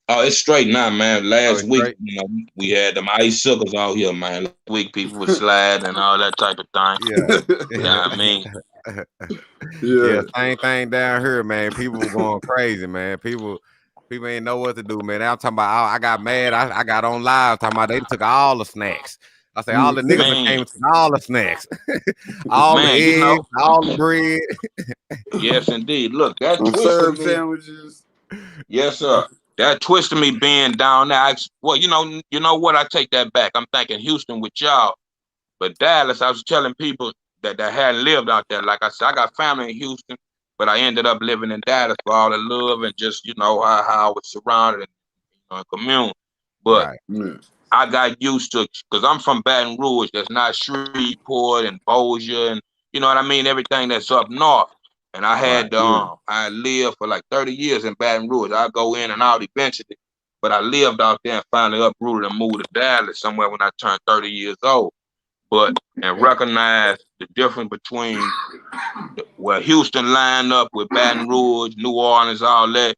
Oh, it's straight now, man. Last week, you know, we had them ice suckers out here, man. Last week, people were sliding and all that type of thing. Yeah, you know what I mean. Yeah, same thing down here, man. People were going crazy, man. People ain't know what to do, man. I'm talking about. I got mad. I got on live talking about they took all the snacks. I say all the niggas came and took all the snacks, all the eggs, all the bread. Yes, indeed. Look, that twisted me. Sandwiches. Yes, sir. That twisted me being down there. Well, you know what? I take that back. I'm thinking Houston with y'all, but Dallas. I was telling people that hadn't lived out there. Like I said, I got family in Houston, but I ended up living in Dallas for all the love and just how I was surrounded and commune. But I got used to, because I'm from Baton Rouge. That's not Shreveport and Bossier and you know what I mean. Everything that's up north. And I had I lived for like 30 years in Baton Rouge. I go in and out eventually, but I lived out there and finally uprooted and moved to Dallas somewhere when I turned 30 years old. And recognize the difference between where Houston lined up with Baton Rouge, New Orleans, all that.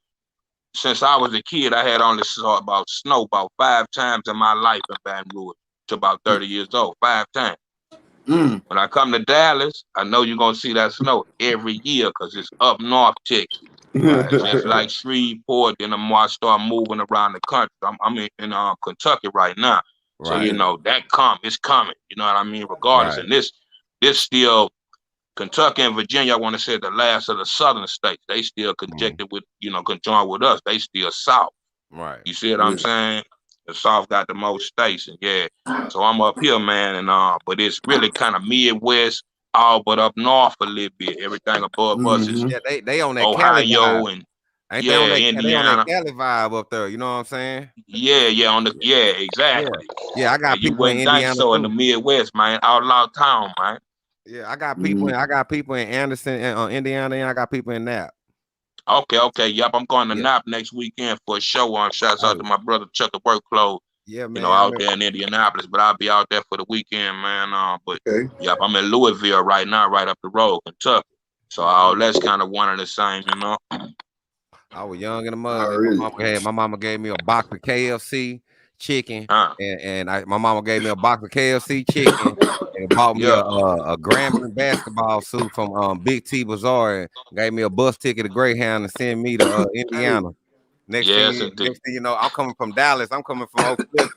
Since I was a kid, I had only saw about snow about 5 times in my life in Baton Rouge to about 30 years old, 5 times. When I come to Dallas, I know you're going to see that snow every year because it's up north Texas. Right. Just like Shreveport, then I start moving around the country. I'm in Kentucky right now. Right. So, it's coming. You know what I mean? Regardless. Right. And this still, Kentucky and Virginia, I want to say the last of the southern states. They still conjoined with us. They still south. Right. You see what I'm saying? The South got the most states, and so I'm up here, man, and but it's really kind of Midwest, all but up north a little bit. Everything above us is they on that Ohio Cali and Indiana. They on that Cali vibe up there. You know what I'm saying? Exactly. Yeah, I got people in Indiana so in the Midwest, man, outlaw town, man. Yeah, I got people. I got people in Anderson and Indiana, and I got people in Nap. Okay. Yep, I'm going to Nap next weekend for a show on. Shouts out to my brother Chuck the Workload. Yeah, man. Out there in Indianapolis, but I'll be out there for the weekend, man. Yep, I'm in Louisville right now, right up the road, Kentucky. So all that's kind of one of the same, I was young in the mud. My mama gave me a box of KFC chicken, and my mama gave me a box of KFC chicken and bought me a Grambling basketball suit from Big T Bazaar and gave me a bus ticket to Greyhound and send me to Indiana. Next thing you know, I'm coming from Dallas. I'm coming from Oak Cliff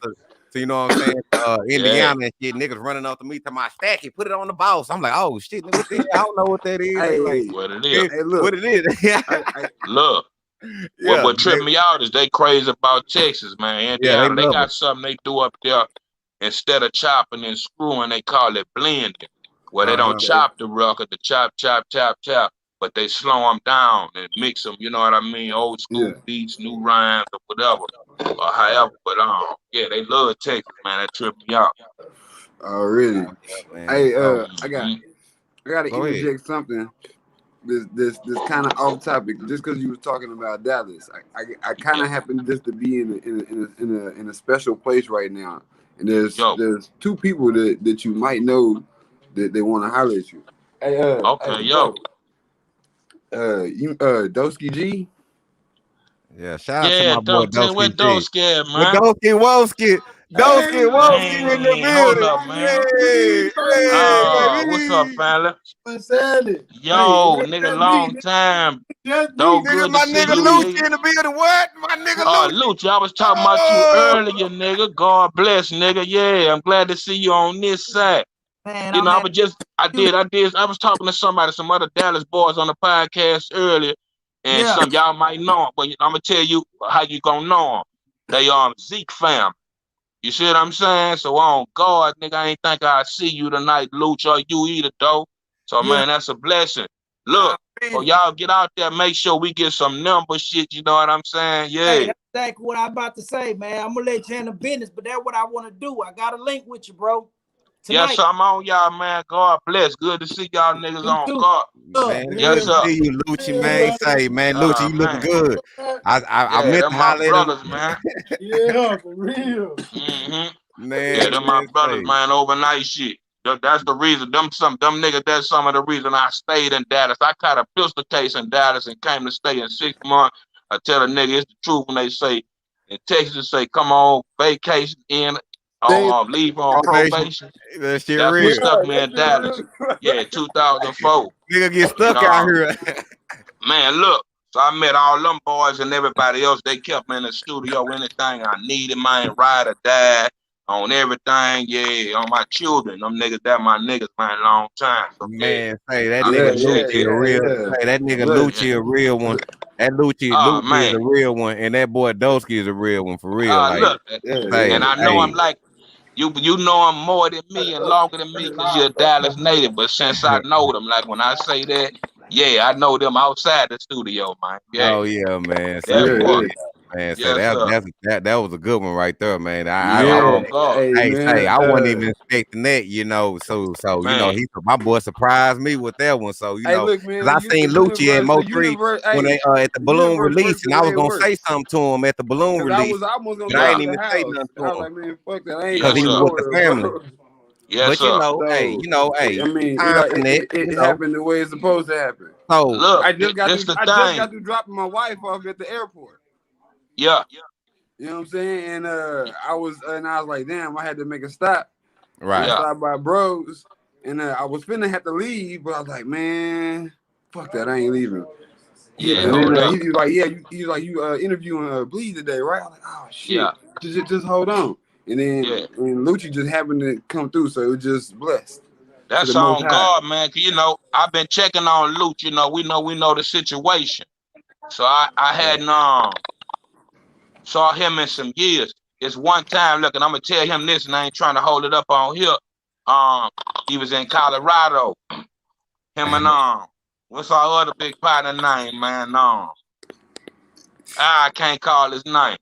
to you know what I'm saying, Indiana and shit. Niggas running up to me to my stack it, put it on the boss. I'm like, oh shit, what the hell? I don't know what that is. What it is? Hey, look. What it is? Look. What tripped me out is they crazy about Texas, man. Indiana, they got something they do up there. Instead of chopping and screwing, they call it blending. Where they don't chop the record, the chop, but they slow them down and mix them, you know what I mean? Old school beats, new rhymes, or whatever, or however. But they love Texas, man. That tripped me out. Oh, really? Hey, I gotta interject something. This kind of off topic, just because you was talking about Dallas. I kind of happen just to be in a special place right now, and there's 2 people that you might know that they want to holler at you. Hey, Doughski G. Yeah, shout out to my boy Doughski G. Doughski, man. Doughski in the building. Hold up, man. What's up, fella? Yo, nigga, long time. Good my to nigga see you, Lucci in the building. What? My nigga Lucci, I was talking about you earlier, nigga. God bless, nigga. Yeah, I'm glad to see you on this side. Man, You I'm know, at I was talking to some other Dallas boys on the podcast earlier, and yeah. some y'all might know them, but I'm gonna tell you how you gonna know them. They Zeke fam. You see what I'm saying? So on God, nigga, I ain't think I'd see you tonight, Lucci, or you either, though. So Yeah. man, that's a blessing. Look, so y'all get out there, make sure we get some number shit. You know what I'm saying? Yeah. Hey, that's exactly what I'm about to say, man. I'm gonna let you handle business, but that's what I want to do. I got a link with you, bro. Tonight. Yes, sir, I'm on y'all, man. God bless. Good to see y'all niggas on God. Man, yes, sir. See you, Lucci, man. Say, man, Lucci, you looking good. I meant to my holler at brothers, him. man. Yeah, for real. Man, yeah, them my brothers, man. Overnight shit. That's the reason. Them niggas. That's some of the reason I stayed in Dallas. I caught a pistol case in Dallas and came to stay in 6 months. I tell a nigga it's the truth when they say in Texas say come on vacation in leave on probation. That shit That's real. what stuck me in Dallas. Yeah, 2004. Nigga get stuck out here. Man, look. So I met all them boys and everybody else. They kept me in the studio. Anything I needed, man, ride or die on everything. Yeah, on my children. Them niggas, that my niggas, man, long time. So, man, say that I nigga appreciate Lucci a real. Say that nigga Lucci a real one. That Lucci is a real one, and that boy Doughski is a real one for real. Like, look, and I know I'm like. You know him more than me and longer than me because you're a Dallas native. But since I know them, like when I say that, yeah, I know them outside the studio, man. Yeah. Oh yeah, man. That part. Man, yes, that was a good one right there, man. I wasn't even expecting that, you know. So you know, my boy surprised me with that one. So you know, look, man, because I seen Lucci and Mo3 when they at the balloon release, and I was gonna say something to him at the balloon release. But I ain't even say nothing to him. I was like, man, fuck that. I ain't because he was with the family. Yes, but you know, so, hey, I mean, it happened the way it's supposed to happen. So look, I just got to dropping my wife off at the airport. Yeah. You know what I'm saying? And I was like, damn, I had to make a stop. Right. Stop by Bros. And I was finna have to leave, but I was like, man, fuck that, I ain't leaving. Yeah. And then he was like, yeah, you interviewing Bleed today, right? I was like, oh shit. Yeah. Just hold on. And then and Lucci just happened to come through, so it was just blessed. That's on God, man. You know, I've been checking on Lucci. You know, we know the situation. So I hadn't saw him in some years. It's one time, look, and I'm gonna tell him this, and I ain't trying to hold it up on here. He was in Colorado. Him and what's our other big partner name, man? I can't call his name.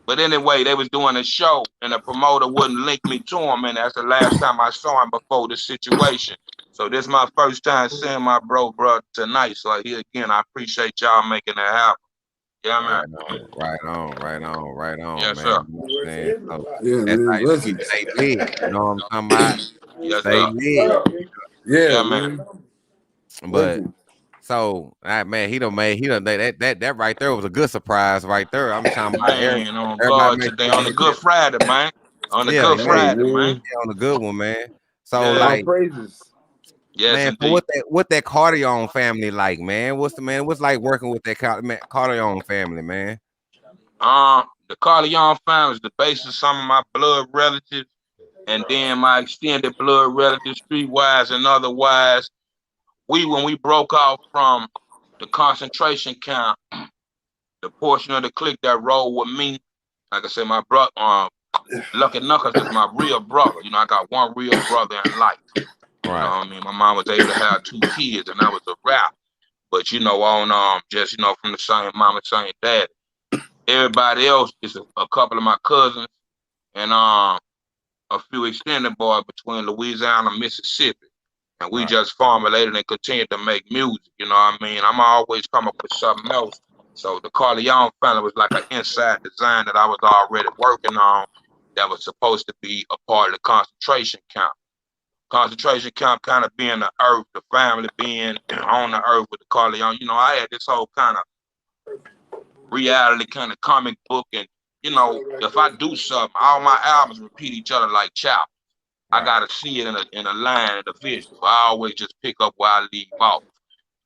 But anyway, they was doing a show, and the promoter wouldn't link me to him, and that's the last time I saw him before this situation. So this is my first time seeing my bro tonight. So here again, I appreciate y'all making that happen. Yeah, man. Right on, yes, man. Sir. That's how you stay lit. You know what I'm talking about? Yes, stay lit. Yeah, man. But so man, he done that right there was a good surprise right there. I'm talking about everybody today on a good Friday, man. On a good Friday, man. Yeah, on a good one, man. So like praises. Yes, man, indeed. what that Carleone family like, man? What's like working with that Carleone family, man? The Carleone family is the basis of some of my blood relatives, and then my extended blood relatives, streetwise and otherwise. When we broke off from the concentration camp, the portion of the clique that rolled with me, like I said, my brother, Lucky Knuckles is my real brother. You know, I got one real brother in life. You know what I mean? My mom was able to have 2 kids, and that was a wrap. But you know, on just from the same mama, same dad. Everybody else is a couple of my cousins and a few extended boys between Louisiana and Mississippi. And we just formulated and continued to make music. You know what I mean? I'm always come up with something else. So the Carleone family was like an inside design that I was already working on that was supposed to be a part of the concentration camp. Concentration camp kind of being the earth, the family being on the earth with the Carleone. You know, I had this whole kind of reality kind of comic book, and you know, if I do something, all my albums repeat each other like chapters. I gotta see it in a line, in a vision. So I always just pick up where I leave off,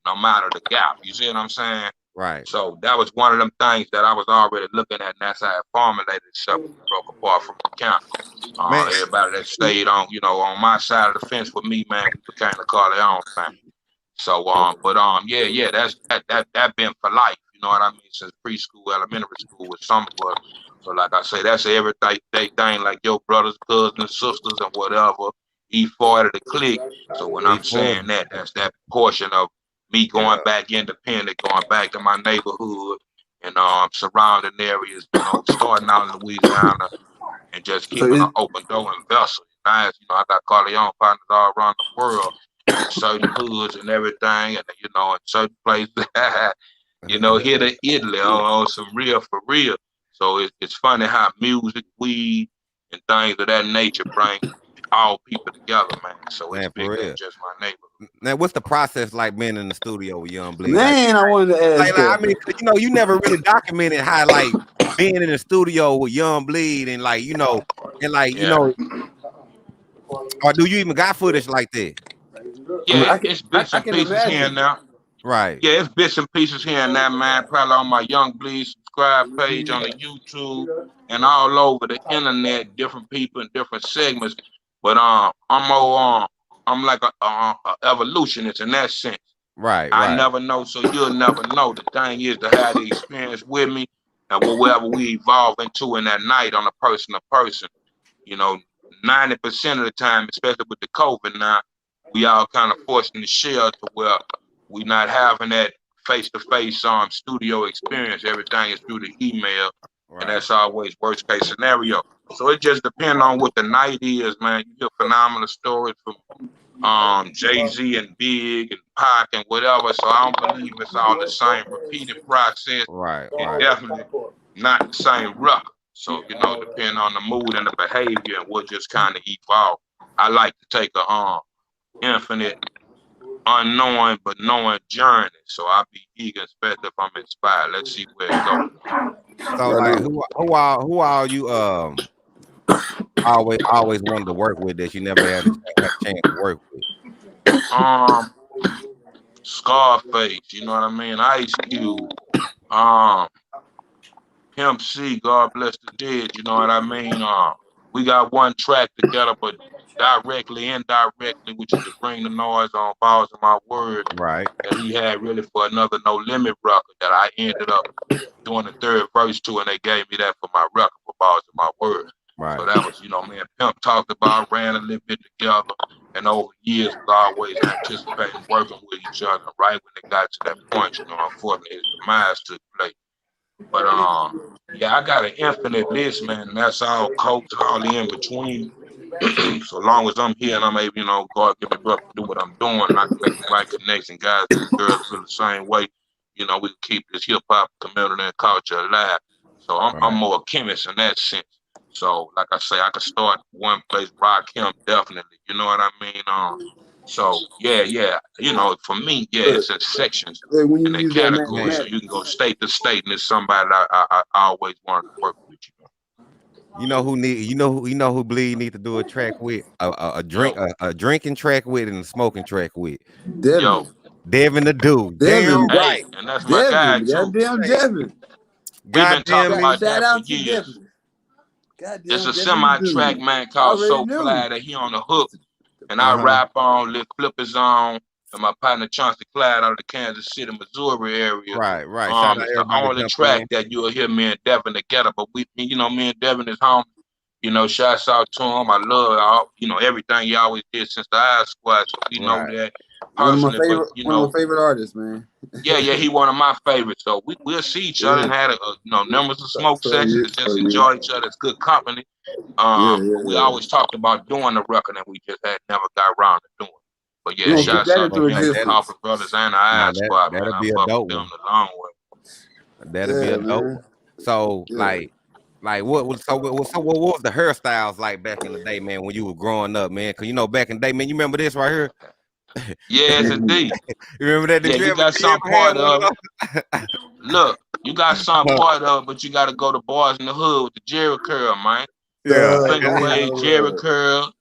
no matter the gap. You see what I'm saying? Right. So that was one of them things that I was already looking at, and that's how it formulated itself when we broke apart from the camp. Man. Everybody that stayed on, on my side of the fence with me, man, we became the Carleone family. So, yeah, that's that been for life. You know what I mean? Since preschool, elementary school with some of us. So, like I say, that's everything thing like your brothers, cousins, sisters, and whatever. E40 the clique. So when I'm saying that, that's that portion of me going back independent, going back to my neighborhood and surrounding areas. Starting out in Louisiana and just keeping an open door and vessel. Nice, I got Carleone partners all around the world in certain hoods and everything, and in certain places, here to Italy on some real for real. So it's funny how music, weed, and things of that nature bring all people together, man. So it's bigger than just my neighborhood. Now, what's the process like being in the studio with Young Bleed? Man, I wanted to ask that. I mean, you never really documented how like being in the studio with Young Bleed and or do you even got footage like that? Yeah, it's bits and pieces here and now. Right. Yeah, it's bits and pieces here and there, man. Probably on my Young Bleed subscribe page on the YouTube and all over the internet, different people in different segments. But I'm like a evolutionist in that sense. Right. I never know, so you'll never know. The thing is to have the experience with me and whatever we evolve into in that night on a person to person. 90% of the time, especially with the COVID now, we all kind of forced in the shell to where we not having that face-to-face studio experience. Everything is through the email, and that's always worst case scenario. So it just depends on what the night is, man. You hear phenomenal stories from Jay-Z and Big and Pac and whatever. So I don't believe it's all the same repeated process. Right. And definitely not the same record. So, depending on the mood and the behavior and what just kind of evolve. I like to take a infinite, unknowing but knowing journey. So I'll be eager, especially if I'm inspired. Let's see where it goes. So like who are you always wanted to work with that you never had a chance to work with? Scarface, you know what I mean? Ice Cube, Pimp C, God bless the dead, you know what I mean? We got one track together, but directly, indirectly, which is to bring the noise on Balls of My Word. Right. That he had really for another No Limit record that I ended up doing the third verse to, and they gave me that for my record for Balls of My Word. Right. So that was, me and Pimp talked about, ran a little bit together, and over years was always anticipating working with each other. Right when it got to that point, unfortunately, his demise took place. But yeah, I got an infinite list, man. And that's all coach, all in between. So long as I'm here and I'm able, God give me breath to do what I'm doing, and I can make the right connection, guys and girls feel the same way. We can keep this hip hop community and culture alive. So I'm more a chemist in that sense. So like I say, I could start one place, rock him definitely. You know what I mean? So yeah. For me, it's in sections and in categories. So you can go state to state, and it's somebody I always wanted to work with. You know who Bleed need to do a track with a drinking track with and a smoking track with. Devin the dude. Damn right. And that's my guy too. Goddamn Devin. We've been talking about that for years. It's a semi-track, man, called So Fly that he on the hook. And I rap on, lift flippers on, and my partner Chauncey Clyde out of the Kansas City, Missouri area. Right. It's the only track that you'll hear me and Devin together. But me and Devin is home. Shouts out to him. I love everything he always did since the I Squad. So we know that. One of my favorite artists, man. Yeah, he one of my favorites. So we'll see each other and had numbers of smoke sessions and just enjoy each other. It's good company. We always talked about doing the record and we just had never got around to doing it. But yeah, shout out to him, Coffee Brothers and the I Squad, man. That'll be a dope one. The long way. That'll be a dope one. So what was the hairstyles like back in the day, man, when you were growing up, man? Cause back in the day, man, you remember this right here? Yes, indeed. You remember that? You got some part of it. Look, you got some part of it, but you got to go to bars in the hood with the Jerry curl, man. Yeah. Finger wave, Jerry curl,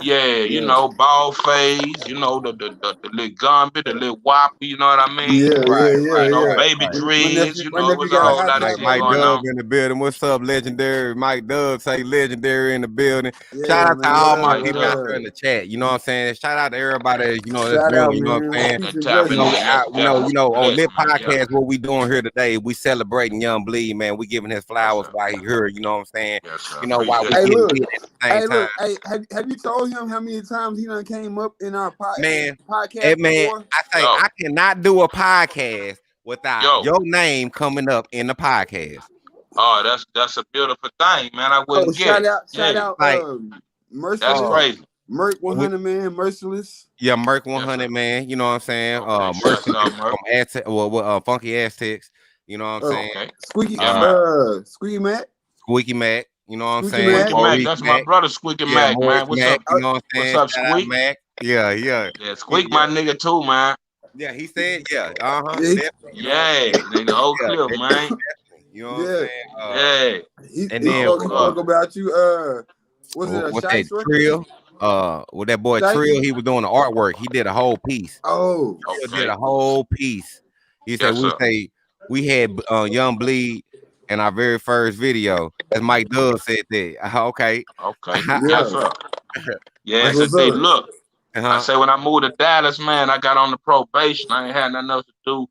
Yeah, you know, ball phase, you know, the little Gambit, the little Whopper, you know what I mean? Right, You right, know, right, baby right. dreads, you My know, it nephew was a got a whole hot lot of dog. shit Mike going Dub on. in the building. What's up, legendary? Mike Dub say legendary in the building. Shout Yeah, out to man. all What my up? Mike What people out Dub. there up? in the chat. You know what I'm saying? Shout out to everybody, you know, that's Shout out, viewing, you know what man. I'm saying? Peace And and tapping You know, blessings. in, that's definitely on blessed, Lit man. Yeah. Podcast, what we doing here today, we celebrating Young Bleed, man. We giving his Yes, flowers sir. while he here, you know what I'm saying? Yes, sir. You know, while we Appreciate Hey, it. getting look. lit at the same time. Hey, have you told him how many times he done came up in our Man, podcast man, before? I say Yo, I cannot do a podcast without yo. your name coming up in the podcast. Oh, that's a beautiful thing, man. I Oh, wouldn't get it. shout Yeah, out, Like, that's Merciless, crazy. Merc we, 100 man, Merciless. yeah, Merc Yes, 100, sir. man. You know what I'm saying? Okay, Merc shouts out, Merc. from Aztec, Funky Aztecs. You know what I'm saying? Okay. Squeaky, Yeah, man. Squeaky Mac, Squeaky Mac. You know what I'm Squeaky saying? Mac. Squeaky Mac, Maurice that's my Mac. brother, Squeaky Yeah, Mac, Maurice man. What's Mac. up? You know what I'm What's saying? up, Shout out Squeak? Mac. Yeah. Yeah, Squeak, my nigga too, man. Yeah, he said, yeah. Yeah, Definitely. You know what I'm Yeah, nigga, whole saying? clip, man. Definitely. You know what I'm yeah. saying? Yeah. And He then spoke about you. Was it a what's that Shice record? Trill? With that boy Shice? Trill, he was doing the artwork. He did a whole piece. Oh, Trill did Okay. a whole piece. He said Yes, sir. we had Young Bleed in our very first video. As Mike Dub said that. Okay. Okay. yeah. Yes, sir. Yeah, That's so what's they up. look. I Uh-huh. say when I moved to Dallas, man, I got on the probation. I ain't had nothing else to do.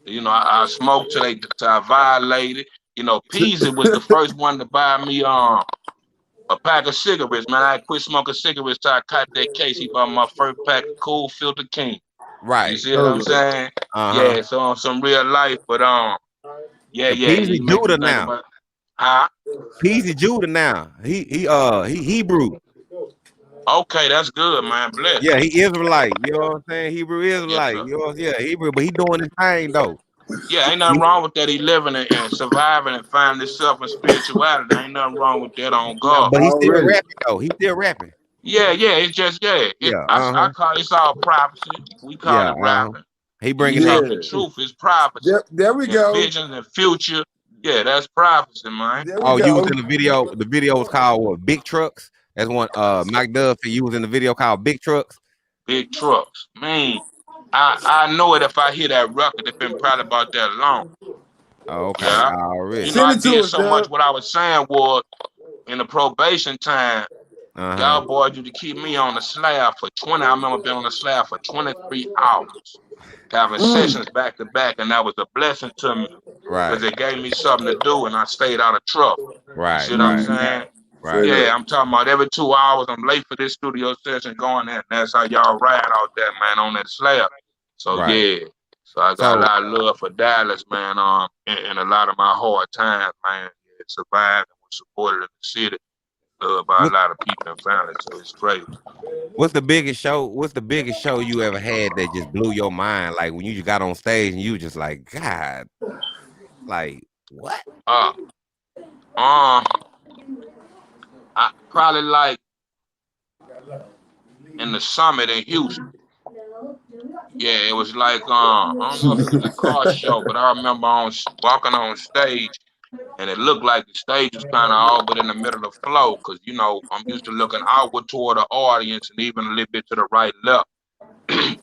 You know, I smoked till I violated. You know, Peasy was the first one to buy me a pack of cigarettes, man. I quit smoking cigarettes till I caught that case. He bought my first pack of Cool Filter King. You Right. see what I'm saying? Uh-huh. Yeah, so on some real life, but yeah, Peasy he make me Judah think now. about huh? Peasy Judah now. He Hebrew. Okay, that's good, man. Bless. Yeah, he Israelite. You know what I'm saying? Hebrew Yes, Israelite. sir. You know, yeah, Hebrew, but he doing his thing though. Yeah, ain't nothing wrong with that. He living and surviving and finding himself in spirituality. Ain't nothing wrong with that on Yeah, God. but he's still Already. rapping though. He's still rapping. Yeah, it's just Yeah. I call it's all prophecy. We call Yeah. it rapping. He You bringing Yeah. out. telling the truth is prophecy. There we And go. visions and future. Yeah, that's prophecy, man. There we Oh, you was go. in the video. The video was called what? Big Trucks. That's one. Mike Dub said you was in the video called Big Trucks. Big trucks. Man, I know it if I hear that record. It's been probably about that long. Oh, okay. Yeah. Already. You know, I Send it to did us, so much. Dub. What I was saying was in the probation time, Uh-huh. y'all boys used to keep me on the slab for 20. I remember being on the slab for 23 hours, having sessions back to back, and that was a blessing to me Right. because it gave me something to do, and I stayed out of trouble. You Right. see what I'm Right. saying? Right. Yeah, I'm talking about every 2 hours I'm late for this studio session going in. That's how y'all ride out there, man, on that slab. So Right. yeah. So I got So- a lot of love for Dallas, man. In a lot of my hard times, man. Yeah, survived and was supported in the city by a lot of people and family. So it's great. What's the biggest show? What's the biggest show you ever had that just blew your mind? Like when you just got on stage and you just like, God, like what? I probably like in the summit in Houston. Yeah, it was like I don't know if it was a car show, but I remember walking on stage, and it looked like the stage was kind of all but in the middle of the flow, because you know I'm used to looking outward toward the audience and even a little bit to the right, left.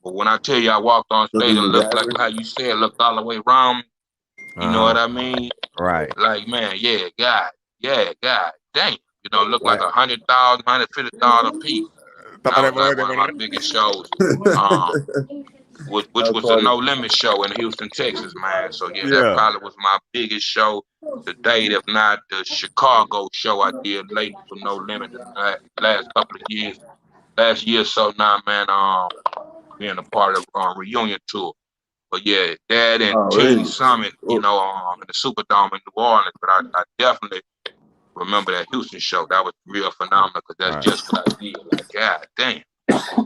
But when I tell you I walked on stage and looked like how you said, looked all the way around, you know what I mean? Right. Like man, God, dang, you know, look like 100,000, 150,000 people. That was like one of my biggest shows. Which was a No Limit show in Houston, Texas, man. So yeah, that probably was my biggest show to date, if not the Chicago show I did lately for No Limit the last couple of years. Last year or so now, man, being a part of reunion tour. But yeah, that and Teen Summit, you know, in the Superdome in New Orleans. But I definitely remember that Houston show. That was real phenomenal because that's just what I did. Like, God damn.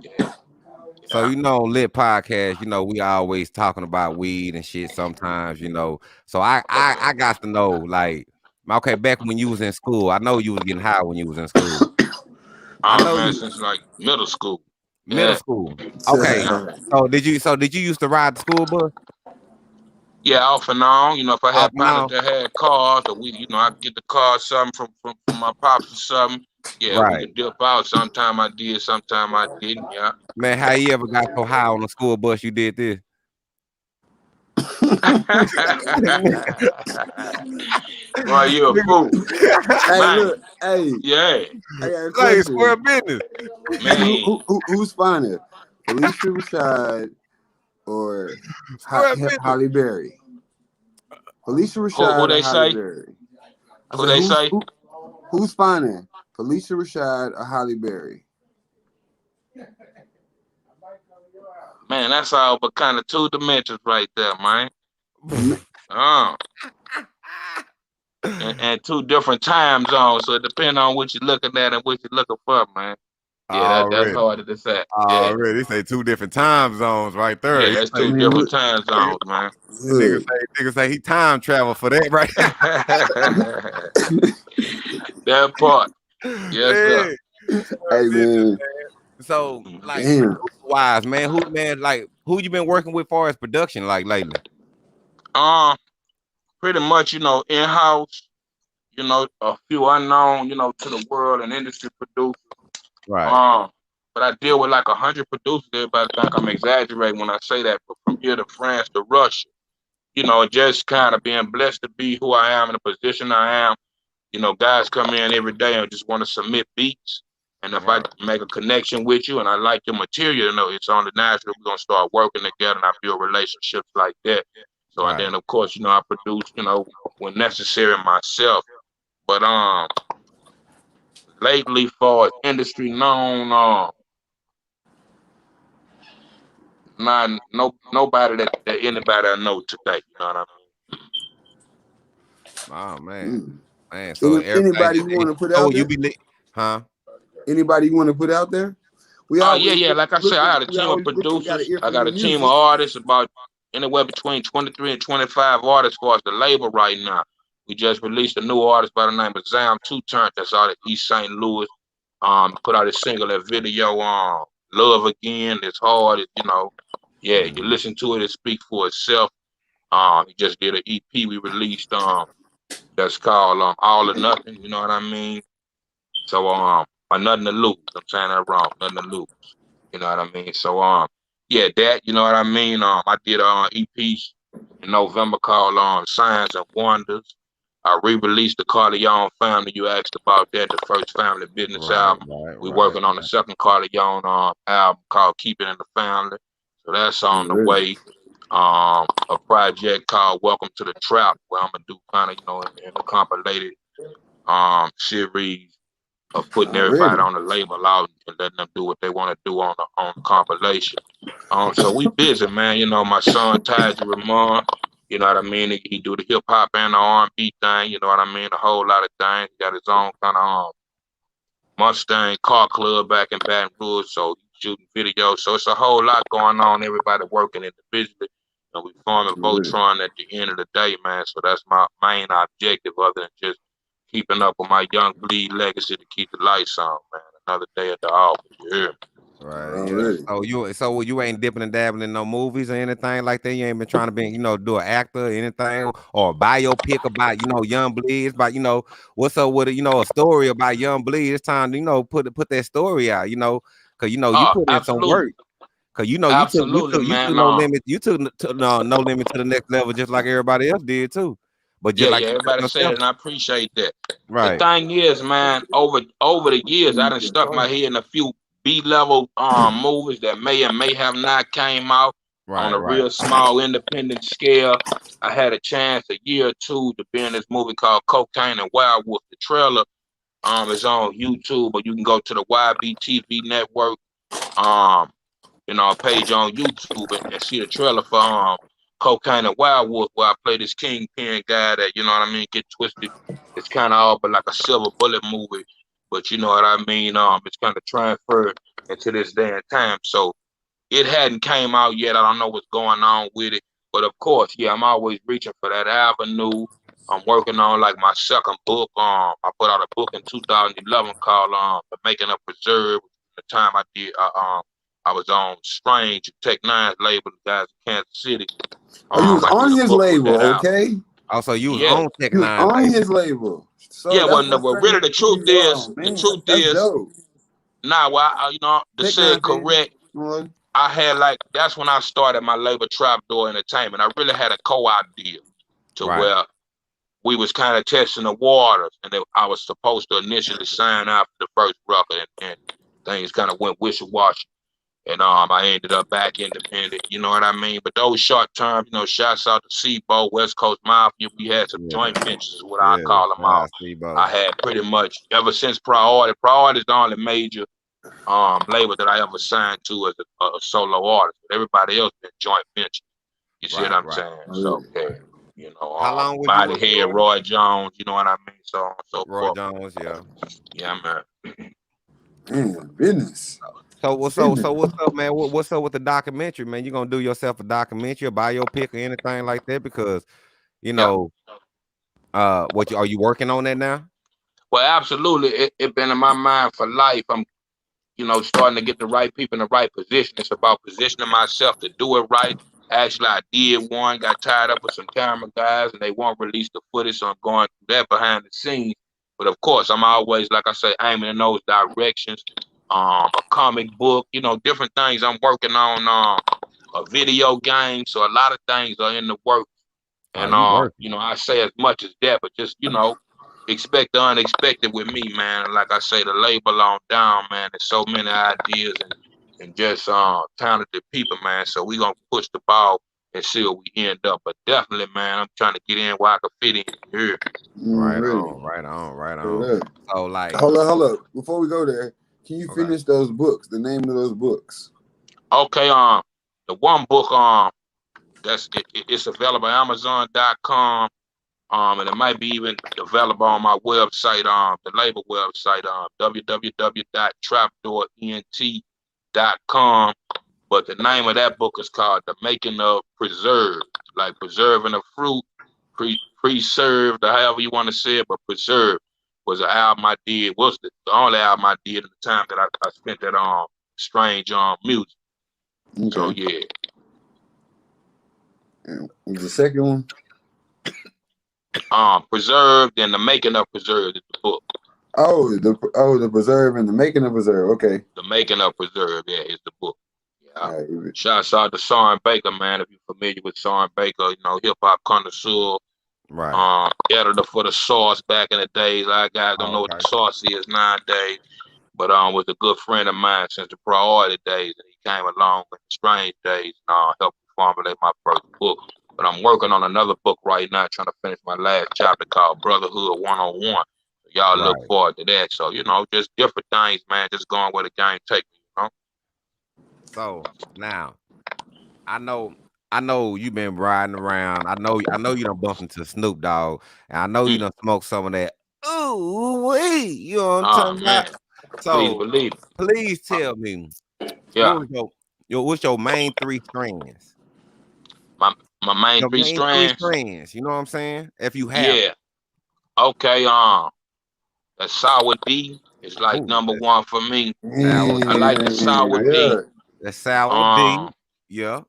Yeah. So you know, Lit Podcast, you know, we always talking about weed and shit sometimes, you know. So I got to know, like, okay, back when you was in school, I know you was getting high when you was in school. Since like middle school. Middle school. Okay. So did you used to ride the school bus? Yeah, off and on. You know, if I had partners that had cars, or we, you know, I get the car something from my pops or something. Yeah, we Right. could dip out. Sometime I did, sometime I didn't. Yeah. Man, how you ever got so high on the school bus you did this? Boy, you a fool. Hey, Man. look, hey, Yeah, I got a Like question. square business. man. Who's finer, Felicia Rashad or Square business. Holly Berry? Felicia Who Rashad or they Holly say? Berry? I Who said, they say? who's finer, Felicia Rashad or Holly Berry? Man, that's all but kind of two dimensions right there, man. And two different time zones, so it depends on what you're looking at and what you're looking for, man. Yeah, that's Already. hard to decide. Yeah, Already. They say 2 different time zones right there. yeah, He that's say, two different time zones, man. nigga say he time travel for that, right? That part. Yes, sir. Hey, man. So, like, Damn. wise man, who you been working with far as production like lately? Pretty much, in-house, a few unknown, to the world and industry producers. Right. But I deal with like 100 producers. Everybody think I'm exaggerating when I say that, but from here to France to Russia, just kind of being blessed to be who I am in the position I am. Guys come in every day and just want to submit beats. And if I make a connection with you and I like your material, it's on the natural. We're going to start working together and I build relationships like that. So and then, of course, I produce, when necessary myself. But lately, for industry known, nobody that anybody I know today. You know what I mean? Oh man. Man, so Anybody you want to put out there? Anybody you want to put out there? Yeah. Like I said, I got a team of producers. I got a team of artists, about anywhere between 23 and 25 artists for us the label right now. We just released a new artist by the name of Zam 2 Turn. That's out of East St. Louis. Put out a single, a video on Love Again. It's hard, Yeah, you listen to it speaks for itself. He just did an EP we released that's called All or Nothing, you know what I mean? So or Nothing to Lose. I'm saying that wrong. Nothing to Lose. You know what I mean? So yeah, that, you know what I mean? I did EPs in November called Signs and Wonders. I re-released the Carleone Family. You asked about that, the first family business album. We're working on the second Carleone album called Keep It in the Family. So that's on the way. A project called Welcome to the Trap, where I'm gonna do kind of, in a compilated series of putting everybody on the label out and letting them do what they want to do on the compilation. So we busy, man. My son Taj Ramon, you know what I mean? He do the hip hop and the R&B thing, you know what I mean? A whole lot of things. He got his own kind of Mustang car club back in Baton Rouge, so he's shooting videos. So it's a whole lot going on. Everybody working individually, and we forming Voltron at the end of the day, man. So that's my main objective, other than just keeping up with my Young Bleed legacy to keep the lights on, man. Another day at the office, you hear me? Right. Yeah. So you ain't dipping and dabbling in no movies or anything like that. You ain't been trying to be, do an actor or anything or a biopic about, Young Bleed. It's about, what's up with a story about Young Bleed. It's time to, put that story out, because you put in some work. Cause you took No Limit. You took No Limit to the next level, just like everybody else did too. But just like everybody said it, and I appreciate that. Right. The thing is, man, over the years, I done stuck my head in a few B-level movies that may and may have not came out on a real small independent scale. I had a chance a year or two to be in this movie called Cocaine and Wild Wolf. The trailer is on YouTube, or you can go to the YBTV network page on YouTube and see the trailer for Cocaine and Wild Wolf, where I play this kingpin guy that, you know what I mean, get twisted. It's kind of all but like a silver bullet movie, but you know what I mean? It's kind of transferred into this day and time. So it hadn't came out yet. I don't know what's going on with it. But of course, yeah, I'm always reaching for that avenue. I'm working on like my second book. I put out a book in 2011 called The Making of Preserve. The time I did I was on Strange Tech Nine's label, the guys in Kansas City. You was on his label, okay? Also, you was on Tech Nine. On his label. So Yeah, that's well, what really, the truth is, that's dope. nah, well, to say it correct, I had that's when I started my label Trapdoor Entertainment. I really had a co-op deal to where we was kind of testing the waters, and I was supposed to initially sign out for the first record, and things kind of went wishy-washy. And I ended up back independent, you know what I mean? But those short term, shouts out to Seabolt, West Coast Mafia. We had some joint ventures, is what I call them all. I had pretty much ever since Priority. Priority is the only major label that I ever signed to as a solo artist. But everybody else been joint ventures. You see what I'm saying? So yeah, how long was Body you Head, Roy Jones, you know what I mean? So on and so Roy forth. Jones, yeah. Yeah, man. Damn, business. So what's up, man? What's up with the documentary, man? You gonna do yourself a documentary or biopic or anything like that? Because are you working on that now? Well, absolutely. It been in my mind for life. I'm starting to get the right people in the right position. It's about positioning myself to do it right. Actually, I did one, got tied up with some camera guys, and they won't release the footage, so I'm going through that behind the scenes. But of course, I'm always, like I say, aiming in those directions. A comic book, different things I'm working on, a video game. So a lot of things are in the works. And I say as much as that, but just, expect the unexpected with me, man. Like I say, the label on down, man. There's so many ideas and just talented people, man. So we gonna push the ball and see where we end up. But definitely, man, I'm trying to get in where I can fit in here. Right on. So hold up. Before we go there, can you finish those books? The name of those books. Okay, the one book, it's available at Amazon.com. And it might be even available on my website, the label website, www.trapdoorent.com. But the name of that book is called The Making of Preserved, like preserving a fruit, preserved, or however you want to say it, but preserved was an album I did, was the only album I did at the time that I spent that on strange music. Okay. So yeah. And the second one? Preserved and The Making of Preserved is the book. The Preserve and The Making of Preserve. Okay. The Making of Preserve, yeah, is the book. Yeah. Shouts out to Soren Baker, man. If you're familiar with Soren Baker, hip hop connoisseur. Right. Editor for the Source back in the days. A lot of guys don't know what the Source is nowadays. But was a good friend of mine since the Priority days, and he came along in the strange days and helped me formulate my first book. But I'm working on another book right now, trying to finish my last chapter called Brotherhood 101. So y'all look forward to that. So, just different things, man, just going where the game takes me, So now I know you've been riding around. I know you done bumped into Snoop Dogg, and I know you done smoked some of that. Ooh, wee, you know what I'm talking about? So please tell me, what's your main three strands? My main three strands. You know what I'm saying? If you have, okay. That sour D is like number one for me. I like the sour D. The sour D, yeah.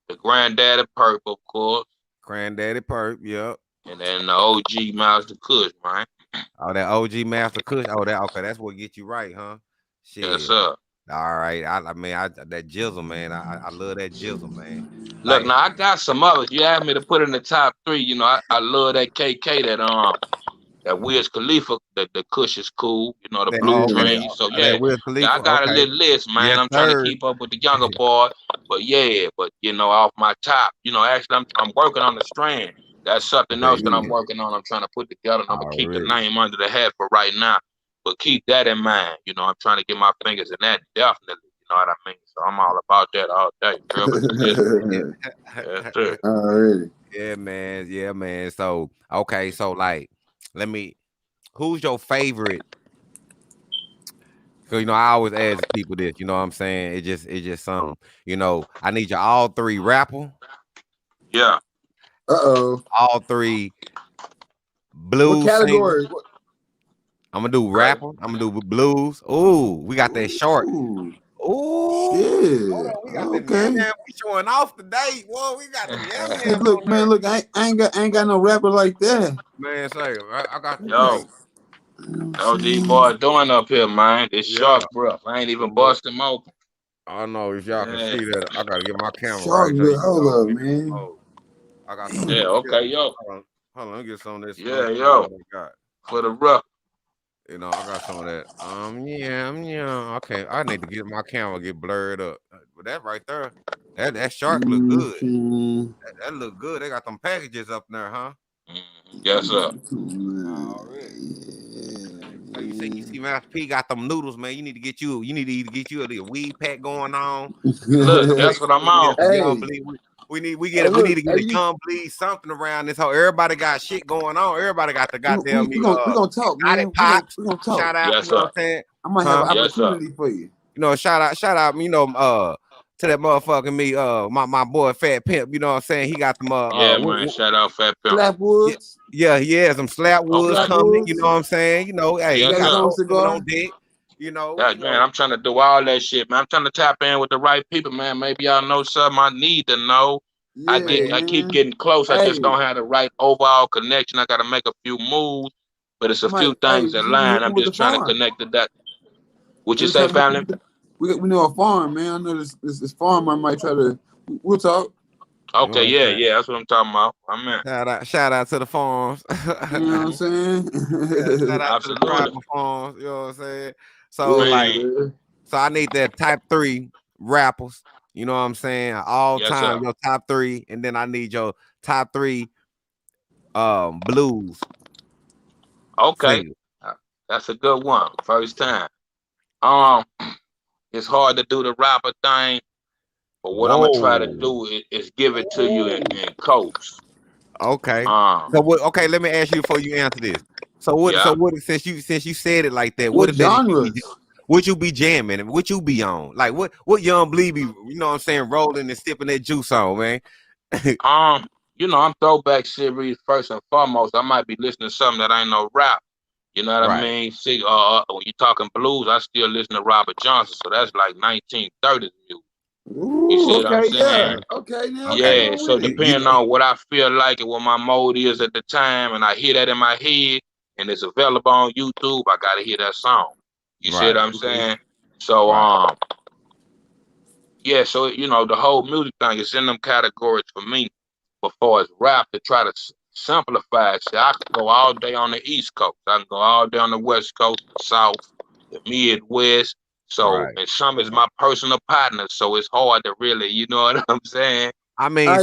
The Granddaddy Perp, of course. Granddaddy Perp, yep. And then the OG Master Kush, man. Oh, that OG Master Kush. Oh, that's what get you right, huh? Shit. Yes, sir. All right. I mean, that jizzle, man. I love that jizzle, man. Look, now I got some others. You asked me to put in the top three. I love that KK, that Wiz Khalifa. The Kush is cool. The Blue Dream. So yeah, I got a little list, man. Yes, I'm trying to keep up with the younger boy. But off my top. Actually, I'm working on the strand. That's something else that I'm working on. I'm trying to put together. I'm gonna keep the name under the hat for right now. But keep that in mind. I'm trying to get my fingers in that definitely. You know what I mean? So I'm all about that all day. Yes, sir. Alrighty. Yeah, man. So okay, so who's your favorite? Because I always ask people this, you know what I'm saying? It's just something, I need you all three rapper. Yeah. All three blues. What category? I'm gonna do rapper. I'm gonna do blues. Ooh, we got that short. Ooh, Hold on, we got the Okay. man. We showing off today. Whoa, we got the Hey, look, man, look, I ain't got no rapper like that. Man, say I got the Yo. Yo, these boys doing up here, man. This shark breath. I ain't even busting them open. I know if y'all can see that. I gotta get my camera Shark right there. hold up, man. I got some. Yeah, okay, yo. Hold on, let me get some of this. Yeah, yo. For the rough. You know, I got some of that. Yeah. Okay, I need to get my camera get blurred up. But that right there, that shark look good. That look good. They got them packages up there, huh? Yes, sir. So you see Master P got them noodles, man. You need to either get you a weed pack going on. Look, that's what I'm on. We need to get a young bleed something around this whole. Everybody got shit going on. Everybody got the goddamn. We gonna talk, man. We gonna talk. Shout out, yes, you know what I'm saying? I might have an opportunity for you. You know, shout out, you know, to that motherfucking me, my boy Fat Pimp. You know what I'm saying? He got them. Man, shout out Fat Pimp. Slapwoods. Yeah, he has some Slapwoods coming. You know what I'm saying? You know, hey, yes, he got some on deck. You know, man, I'm trying to do all that shit, man. I'm trying to tap in with the right people, man. Maybe y'all know something I need to know. I keep getting close. I just don't have the right overall connection. I got to make a few moves, but it's a few things in line. I'm just trying to connect to that. What you say, family? We know a farm, man. I know this farm. I might try to. We'll talk. Okay, yeah, that's what I'm talking about. I'm in. Shout out to the farms. You know what I'm saying? Shout out to the tribal farms. You know what I'm saying? So so I need that type 3 rappers. You know what I'm saying? All time, your top 3, and then I need your top 3 blues. Okay, singers. That's a good one. First time. It's hard to do the rapper thing, but what I'm gonna try to do is give it to you in codes. Okay. So what? Okay, let me ask you before you answer this. So what? So what? Since you said it like that, what genres? What you be jamming and what you be on? Like what Young Bleed be? You know what I'm saying? Rolling and sipping that juice on, man. You know, I'm throwback series first and foremost. I might be listening to something that ain't no rap. You know what I mean? See, when you talking blues, I still listen to Robert Johnson, so that's like 1930s music. You see what I'm saying? Yeah. So depending on what I feel like and what my mode is at the time, and I hear that in my head, and it's available on YouTube, I gotta hear that song. You see what I'm saying? So yeah. So you know, the whole music thing is in them categories for me. Before it's rap, to try to simplify it. See, I can go all day on the East Coast. I can go all day on the West Coast, the South, the Midwest. So, and some is my personal partner. So it's hard to really, you know what I'm saying? I mean, they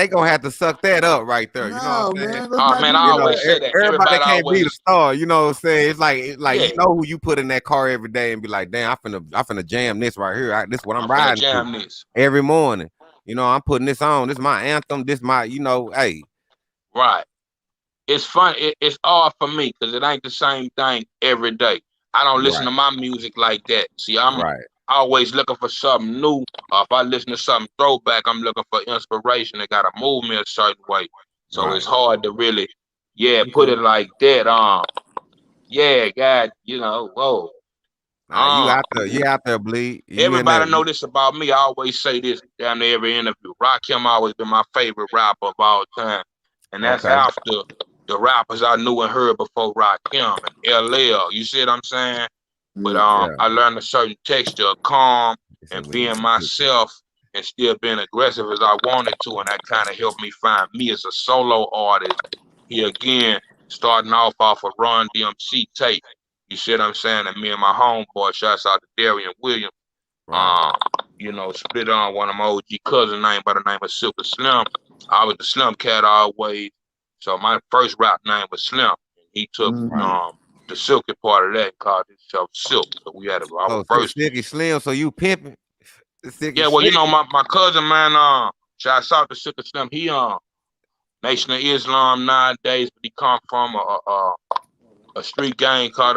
gonna have to suck that up right there. You know what I'm saying? Man, I always say that. Everybody can't be the star. You know what I'm saying? It's like you know who you put in that car every day and be like, damn, I finna jam this right here. This is what I'm riding to every morning. You know, I'm putting this on. This is my anthem. This my, you know, hey. Right. It's fun. It's all for me because it ain't the same thing every day. I don't listen to my music like that. See, I'm always looking for something new. If I listen to something throwback, I'm looking for inspiration. It gotta move me a certain way. So it's hard to really, put it like that. Yeah, God, you know, whoa. You out there, Bleed. Everybody know this about me. I always say this down there every interview. Rakim always been my favorite rapper of all time. And that's after the rappers I knew and heard before Rakim and LL. You see what I'm saying? But I learned a certain texture of calm and being myself and still being aggressive as I wanted to. And that kind of helped me find me as a solo artist. Here again, starting off a Run DMC tape. You see what I'm saying? And me and my homeboy, shouts out to Darian Williams, you know, split on one of my OG cousin name by the name of Silk Slim. I was the Slim cat always. So my first rap name was Slim. He took the silky part of that and called himself Silk. So we had our first. Silky Slim, so you pimping. Well, you know, my cousin, man, shouts out to Silk Slim. He Nation of Islam nowadays, but he come from a street gang called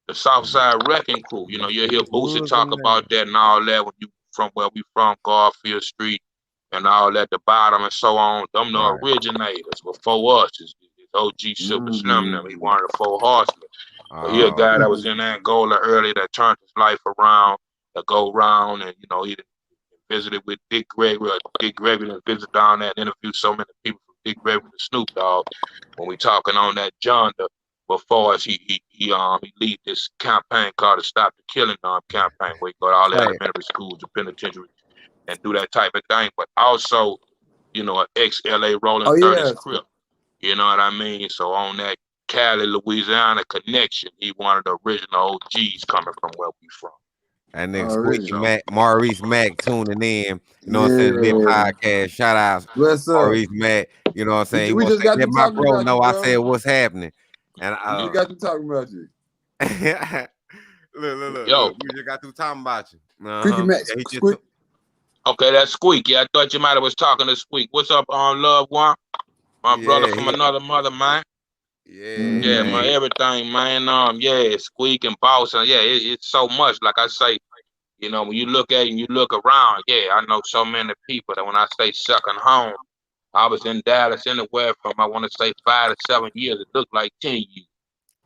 the Southside Wrecking Crew. You know, you hear Boosie talk about that and all that when you from where we from, Garfield Street and all that, the bottom and so on. Them the originators before us. It's OG Silver Slim. He one of the 4 horsemen. But he a Oh, guy that was in Angola early that turned his life around, to go around, and he visited with Dick Gregory. Dick Gregory visited down there and interviewed so many people from Dick Gregory to Snoop Dogg. When we talking on that John, before as he lead this campaign called the Stop the Killing campaign, where he go to all the elementary schools, the penitentiary, and do that type of thing. But also, an ex-LA Rolling 30s Crip. You know what I mean? So on that Cali, Louisiana connection, he one of the original OGs coming from where we from. And then Squeaky Mac, Maurice Mack tuning in. You know what I'm saying? Lit podcast. Shout out Maurice Mack. You know what I'm saying? We just got to my talking bro about know you, I bro. said what's happening. And we got to talking about you. Look. Yo. We just got to talking about you. Squeaky Mac. Okay, that's Squeaky. I thought you might have was talking to Squeak. What's up, loved one? My brother from another mother, man. Yeah, my everything, man. Squeak and Boss, and it's so much. Like I say, when you look at it and you look around, I know so many people that when I say second home, I was in Dallas anywhere from, I want to say 5 to 7 years. It looked like 10 years.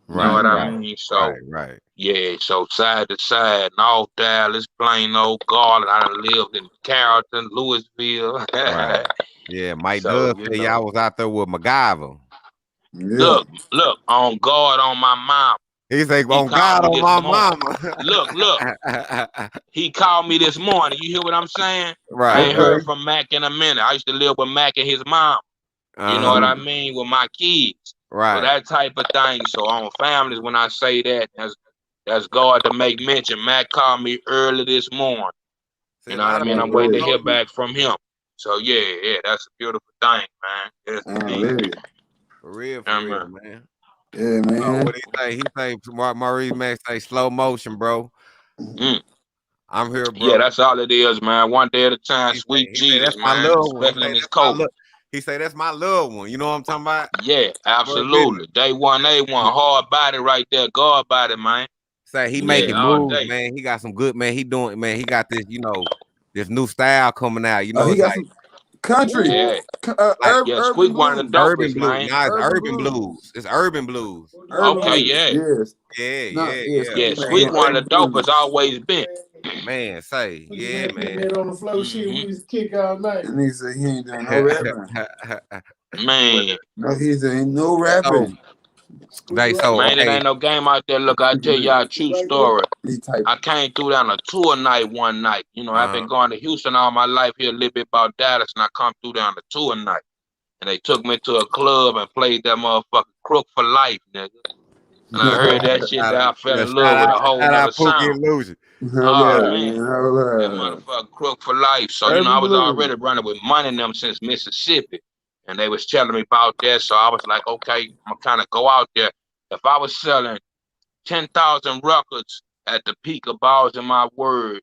You know what I mean? So, right. Yeah, so side to side, North Dallas, Plano, Garland. I done lived in Carrollton, Louisville. Right. Yeah, Mike So, Dub said y'all was out there with MacGyver. Yeah. Look, on guard on my mom. He said, on God on my mama. Look. He called me this morning. You hear what I'm saying? Right. I ain't heard from Mac in a minute. I used to live with Mac and his mom. You know what I mean? With my kids. Right. So that type of thing. So on families, when I say that, that's God to make mention. Mac called me early this morning. You know what I mean? I'm waiting to hear back from him. So yeah, that's a beautiful thing, man. Yes, For real, man. Yeah, man. What he say? He say Maurice Mack say slow motion, bro. I'm here, bro. Yeah, that's all it is, man. One day at a time. Sweet Jesus, man. Especially this COVID. He say that's my little one. You know what I'm talking about? Yeah, absolutely. Day one, hard body right there, guard body, man. Say he making moves, man. He got some good, man. He doing, man. He got this, this new style coming out. You know, he got some country. Yeah, Squeak one of the dopest, man. Nah, it's urban blues. It's urban blues. Okay, yeah. Squeak one of the dopest always been. Man, say, yeah, man. On the flow shit, we used to kick all night. And he said he ain't doing no rapping. Man. No, he said ain't no rapping. Man, it ain't no game out there. Look, I tell y'all a true story. I came through down a tour night one night. I've been going to Houston all my life, here a little bit about Dallas, and I come through down the tour night. And they took me to a club and played that motherfucking Crook for Life, nigga. And I heard that shit that I fell in love with a whole other sound. Oh, man. That motherfucker Crook for Life. So, I was already running with money in them since Mississippi. And they was telling me about that. So I was like, okay, I'm going to kind of go out there. If I was selling 10,000 records at the peak of Balls in My Word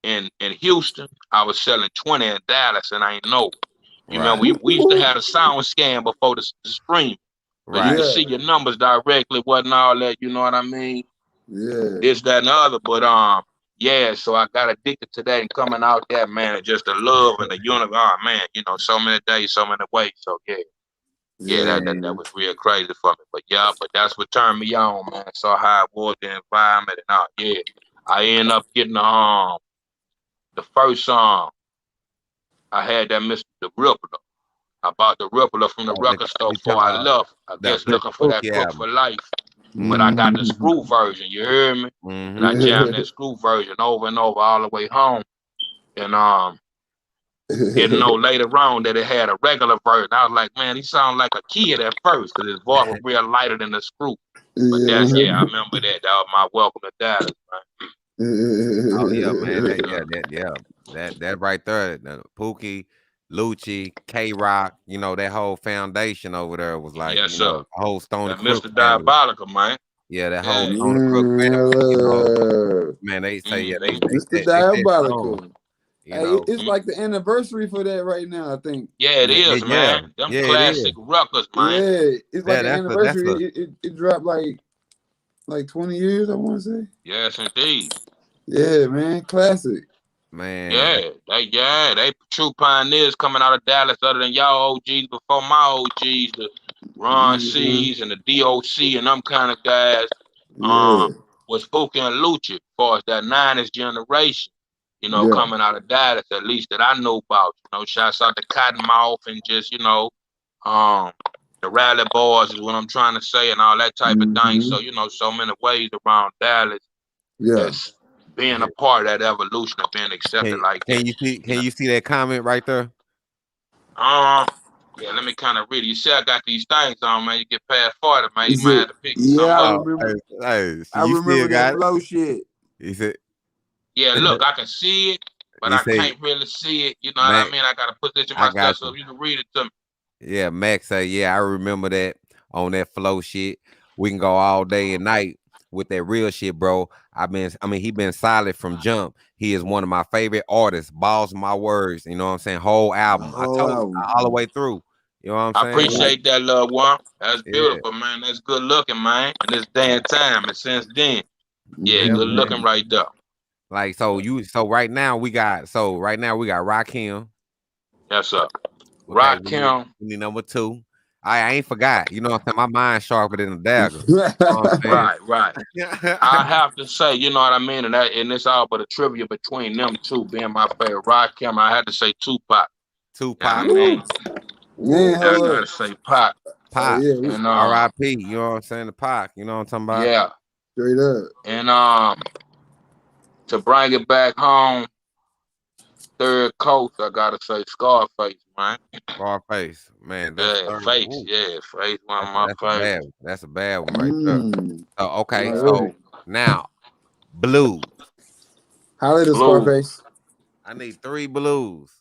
in Houston, I was selling 20 in Dallas, and I ain't know. You remember, we used to have a sound scan before the stream. So you could see your numbers directly, wasn't all that, you know what I mean? Yeah. This, that, and the other. But so I got addicted to that and coming out there, man, just the love and the universe. Oh, man, so many days, so many ways. So that was real crazy for me. But that's what turned me on, man. Saw how it was, the environment and all. Yeah, I ended up getting the first song. I had that Mr. The Rippler. I bought the Rippler from the record store before I left. I guess looking for that Crook for Life. But I got the screw version, you hear me? And I jammed that screw version over and over all the way home. And didn't know later on that it had a regular version. I was like, man, he sounded like a kid at first because his voice was real lighter than the screw. But I remember that. That was my welcome to Dallas, man. Oh yeah, man. That right there, Pookie, Lucci, K-Rock, that whole foundation over there was like, the whole Stony Crook Mr. Diabolical, man. Yeah, that whole Stony Crook family, man, they say, Mr. Diabolical. It's like the anniversary for that right now, I think. Yeah, it is, man. Them classic records, man. Yeah, it's like an anniversary. It dropped like 20 years, I want to say. Yes, indeed. Yeah, man, classic. Man. Yeah, they true pioneers coming out of Dallas other than y'all OGs before my OGs, the Ron C's and the DOC and them kind of guys. Yeah. Was Pookie and Lucci, as far as that 90s generation, you know, Yeah. coming out of Dallas, at least that I know about. You know, shouts out to Cottonmouth and just, you know, the Rally Boys is what I'm trying to say and all that type of thing. So, you know, so many ways around Dallas Yeah. that's being a part of that evolution of being accepted like that. Can you see that comment right there? Yeah, let me kind of read it. You see, I got these things on, man. You get past 40, man. You He might said, have to pick yeah, something I up. remember. Hey, I you still remember got that it? flow shit. He said, Yeah, look, I can see it, but he I said, can't really see it. You know Mac, what I mean? I got to position I got myself so you. you can read it to me. Yeah, Max say, yeah, I remember that on that flow shit. We can go all day and night with that real shit, bro. He been solid from jump. He is one of my favorite artists. Balls my words, you know what I'm saying? Whole album. I told you all the way through. You know what I'm I saying? appreciate that, loved one. That's Yeah, beautiful, man. That's good looking, man. And this day and time, and since then, yeah, good looking right there. Like so right now we got Rakim. Yes, sir. Okay, Rakim. we need number 2. I ain't forgot. You know what I'm saying? My mind sharper than a dagger. You know what I'm saying? Right. I have to say, you know what I mean, and it's all but a trivia between them two being my favorite. Rakim, I had to say Tupac. Tupac. You know what I mean? Man, I hold gotta up. say Pac. Pac. Yeah, And R.I.P. You know what I'm saying? The Pac. You know what I'm talking about? yeah. straight up. And to bring it back home, third coast, I gotta say Scarface, man. Scarface, man. That's Yeah, third. Face. Ooh, Yeah, Face, one of my that's a favorites. bad one. That's a bad one right there. So okay, Already. so now blues. Holla at the Blue. Scarface. I need 3 blues.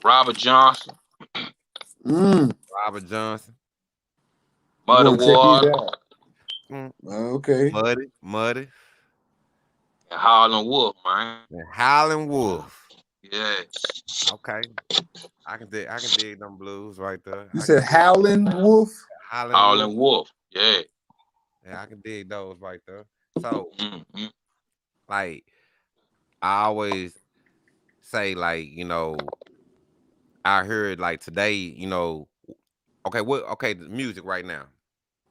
Robert Johnson, Robert Johnson. Muddy Going to check Water, these out. Okay. Muddy. and Harlan Wolf, man. And Howlin' Wolf. Yeah. Okay. I can dig them blues right there. You said Howlin' Wolf? Howlin' Wolf. Harlan Wolf. Yeah. Yeah, I can dig those right there. So Mm-hmm. like I always say, like, you know, I heard like today, you know, the music right now.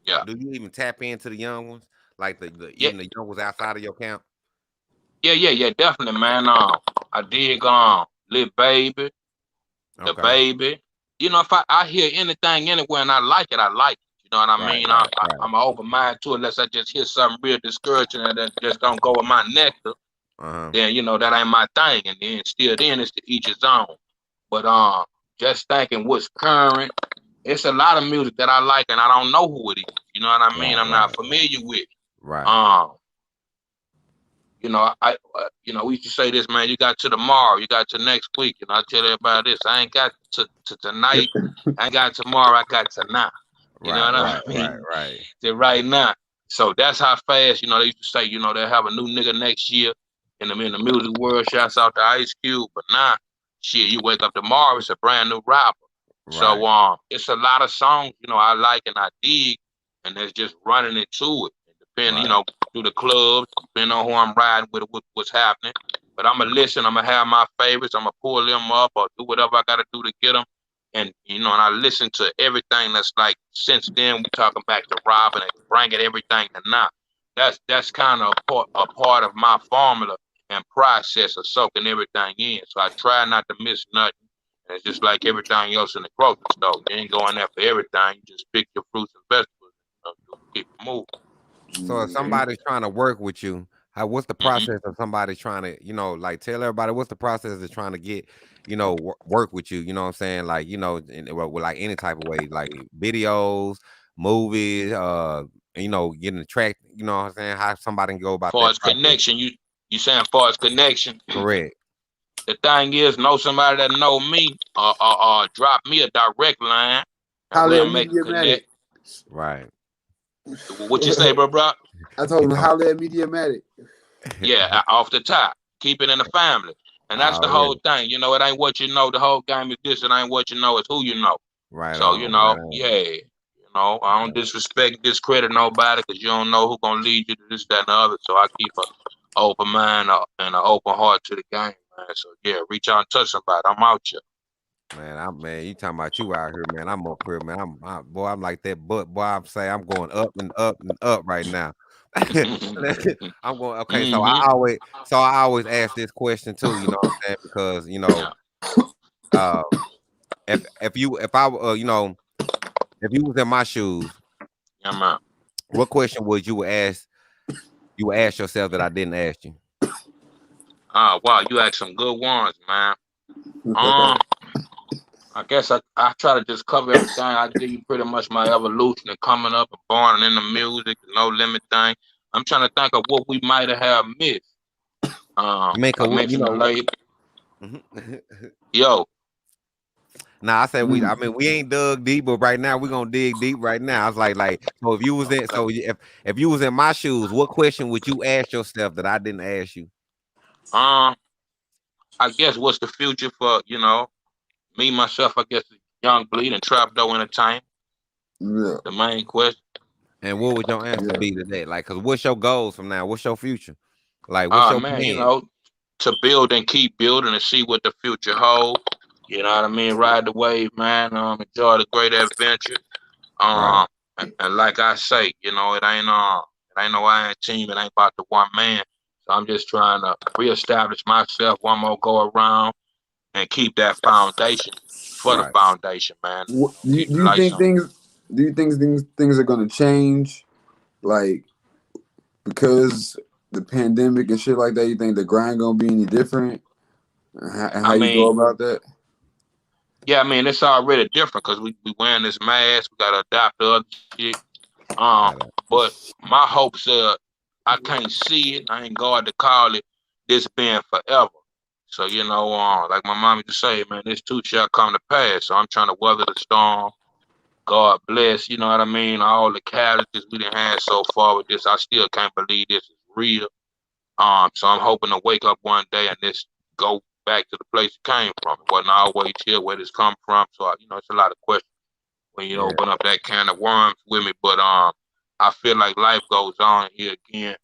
Yeah. Do you even tap into the young ones? Like Yeah. even the young ones outside of your camp? Yeah, definitely, man. I dig Lil Baby, The Okay. Baby. You know, if I hear anything anywhere and I like it, I like it. You know what I mean? Right. I'm an open mind to it unless I just hear something real discouraging and that just don't go with my nectar. Then, you know, that ain't my thing. And then still then it's to each his own. But just thinking what's current, it's a lot of music that I like and I don't know who it is. You know what I mean? I'm not familiar with it. Right. You know, we used to say this, man. You got to tomorrow, you got to next week. And I tell everybody this: I ain't got to tonight, I ain't got tomorrow, I got to now. You know what I mean? Right. To right now. So that's how fast, you know, they used to say, you know, they'll have a new nigga next year in the music world. Shouts out to Ice Cube, but now, shit, you wake up tomorrow, it's a brand new rapper. Right. So it's a lot of songs, you know, I like and I dig, and there's just running into it. Depending, you know, through the clubs, depending on who I'm riding with, what's happening. But I'm going to listen, I'm going to have my favorites, I'm going to pull them up or do whatever I got to do to get them. And, you know, and I listen to everything that's like, since then, we talking back to Robin and bringing everything to now. That's kind of a part of my formula and process of soaking everything in. So I try not to miss nothing. And it's just like everything else in the grocery store. You ain't going there for everything. You just pick your fruits and vegetables and keep it moving. So if somebody's trying to work with you, what's the process of somebody trying to, you know, like tell everybody what's the process of trying to get, you know, work with you? You know what I'm saying? Like, you know, with like any type of way, like videos, movies, you know, getting the track. You know what I'm saying? How somebody can go about far that as process. connection, you saying far as connection? Correct. The thing is, know somebody that know me, or drop me a direct line, and we'll make a connect. Right. What you say, bro? I told him holler at Mediamatic. Yeah, off the top, keep it in the family, and that's the whole thing. You know, it ain't what you know. The whole game is this. It ain't what you know. It's who you know. Right. So you know, you know, I don't disrespect, discredit nobody because you don't know who's gonna lead you to this, that, and the other. So I keep an open mind and an open heart to the game, man. So yeah, reach out and touch somebody. I'm out here. Man, you talking about you out here, man. I'm up here, man. Boy, I'm like that, but boy, I'm going up and up and up right now. I'm going okay. So I always ask this question too. You know what I'm saying? Because Yeah. uh, if I if you was in my shoes, Yeah, man. what question would you ask? You would ask yourself that I didn't ask you. Wow, you asked some good ones, man. Um, I guess I try to just cover everything. I give you pretty much my evolution and coming up and born and in the music, the no limit thing. I'm trying to think of what we might have missed. Make I a mentioned the lady. Yo. Nah, I said I mean, we ain't dug deep, but right now we're gonna dig deep right now. I was like, so if you was in, so if you was in my shoes, what question would you ask yourself that I didn't ask you? I guess what's the future for, me, myself, I guess Young Bleed and Trap Dough Entertainment. Yeah. The main question. And what would your answer be to that? Like, cause what's your goals from now? What's your future? Like, what's your Man, plan? to build and keep building and see what the future holds. You know what I mean? Ride the wave, man. Enjoy the great adventure. Right. And like I say, it ain't no iron team. It ain't about the one man. So I'm just trying to reestablish myself one more go around and keep that foundation for the Right. foundation, man. Do Keep the you lights think on. things are gonna change, like because the pandemic and shit like that? You think the grind gonna be any different? And how I you go mean, about that? yeah, I mean it's already different because we wearing this mask. We gotta adapt to other shit. Got it. But my hopes are I can't see it. I ain't God to call it this being forever. So like my mom used to say, man, this too shall come to pass. So I'm trying to weather the storm. God bless, you know what I mean? All the challenges we done had so far with this, I still can't believe this is real. So I'm hoping to wake up one day and this go back to the place it came from. It wasn't always here where this come from. So it's a lot of questions when you Yeah. open up that can of worms with me. But I feel like life goes on here again.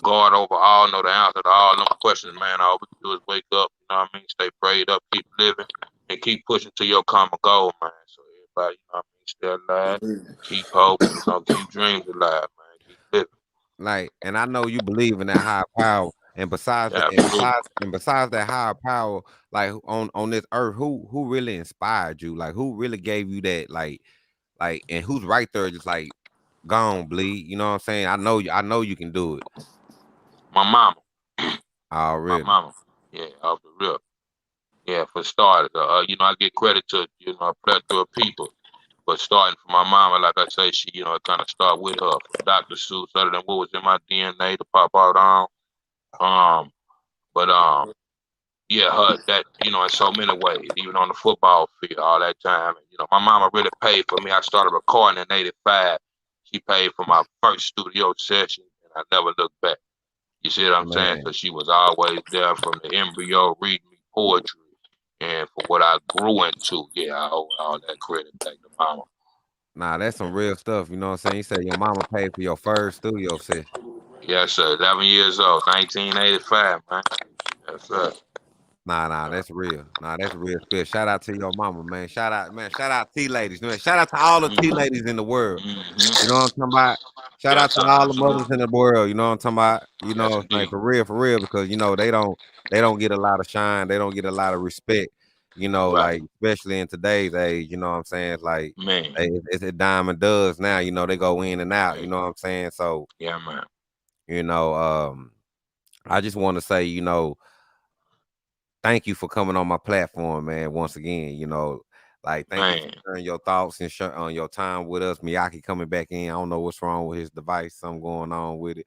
God over all know the answer to all them questions, man. All we can do is wake up, you know what I mean? Stay prayed up, keep living, and keep pushing to your common goal, man. So everybody, you know what I mean, stay alive, keep hope, keep dreams alive, man. Keep living. Like, and I know you believe in that higher power. And besides Yeah, that, absolutely. and besides that higher power, like on this earth, who really inspired you? Like, who really gave you that? Like, and who's right there, just like gone bleed. You know what I'm saying? I know you can do it. My mama. My Already. mama. Yeah, off the rip. Yeah, for starters, I get credit to, a plethora of people. But starting from my mama, like I say, she, it kind of start with her from Dr. Seuss, other than what was in my DNA to pop out on. But yeah, her that in so many ways, even on the football field, all that time. My mama really paid for me. I started recording in '85. She paid for my first studio session, and I never looked back. You see what I'm saying? Man. So she was always there from the embryo, reading me poetry, and for what I grew into. Yeah, I owe all that credit back to mama. Nah, that's some real stuff. You know what I'm saying? You said your mama paid for your first studio session. Yes, sir. 11 years old, 1985, man. Yes, sir. Nah, that's real. Nah, that's real spirit. Shout out to your mama, man. Shout out, man. Shout out T ladies, man. Shout out to all the T Mm-hmm. ladies in the world. You know Mm-hmm. what I'm talking about? Shout out Yes, to sir. all the mothers Absolutely. in the world. You know what I'm talking about? Yes, It's like indeed. for real, because they don't get a lot of shine. They don't get a lot of respect. Right. Like especially in today's age. You know what I'm saying? It's like Man. it's a dime and does now. They go in and out. Yeah, You know what I'm saying? So yeah, man. you know, I just want to say, thank you for coming on my platform, man. Once again, like thank you for Man. sharing your thoughts and on your time with us. Miyaki coming back in. I don't know what's wrong with his device, something going on with it,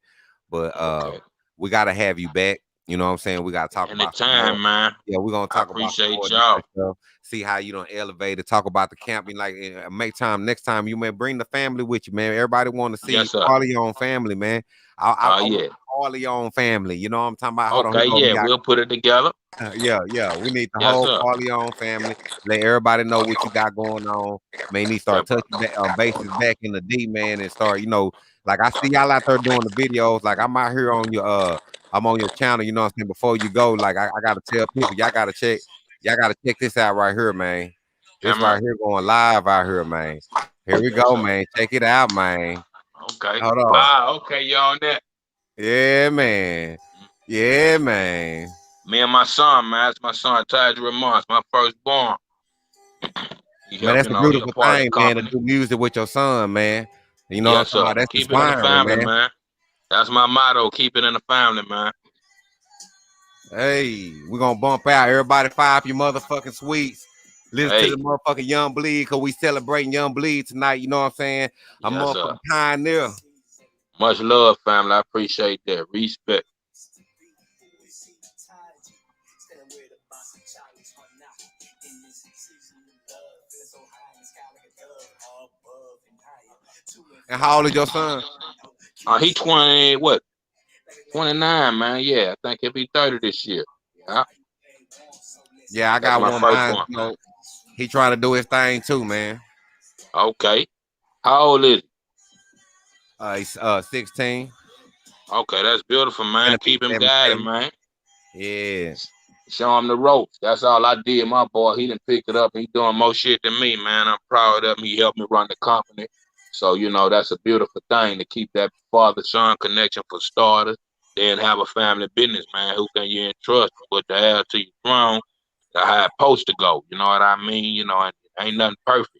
but Okay. we gotta have you back. You know what I'm saying? We gotta talk about some more. Anytime, man. Yeah, we're gonna I talk about some more appreciate y'all. different stuff. See how you don't elevate it. Talk about the camping. Like make time next time. You may bring the family with you, man. Everybody want to see Yes, sir. Carleone family, man. I want Yeah. Carleone family. You know what I'm talking about? Hold on, here Okay, go yeah, Miyagi. we'll put it together. Yeah. We need the Yes, whole sir. Carleone family. Let everybody know what you got going on. Man, you Yeah, start touching bases back in the D, man, and start, like I see y'all out there doing the videos. Like I'm out here on your I'm on your channel, you know what I'm saying? Before you go, like I gotta tell people, y'all gotta check Y'all gotta check this out right here, man. This Hammer. right here going live out here, man. Here we go, man. Check it out, man. Okay. Hold on. Okay, y'all on that. Yeah, man. Yeah, man. Me and my son, man. That's my son, Taj Ramon, my firstborn. Man, that's a He a beautiful part of the thing, man, to company. do music with your son, man. You know what I'm Yes, talking sir. about? That's Keep it in the inspiring, family, man. man. That's my motto. Keep it in the family, man. Hey, we're gonna bump out. Everybody fire up your motherfucking sweets. Listen to Hey. the motherfucking Young Bleed, because we celebrating Young Bleed tonight. You know what I'm saying? A Yes, sir. motherfucking pioneer. Much love, family. I appreciate that. Respect. And how old is your son? He 20, what? 29, man. Yeah, I think he'll be 30 this year. Yeah. Yeah, I That's got my one first mine. one. You know, he trying to do his thing too, man. Okay. How old is he? He's 16. Okay, that's beautiful, man. Gonna be Keep him guided, 17. man. Yeah. Show him the ropes. That's all I did. My boy, he done picked it up. He doing more shit than me, man. I'm proud of him. He helped me run the company. So, that's a beautiful thing to keep that father-son connection for starters. Then have a family business, man. Who can you entrust with the heir to your throne? How it's supposed to go. You know what I mean? And ain't nothing perfect.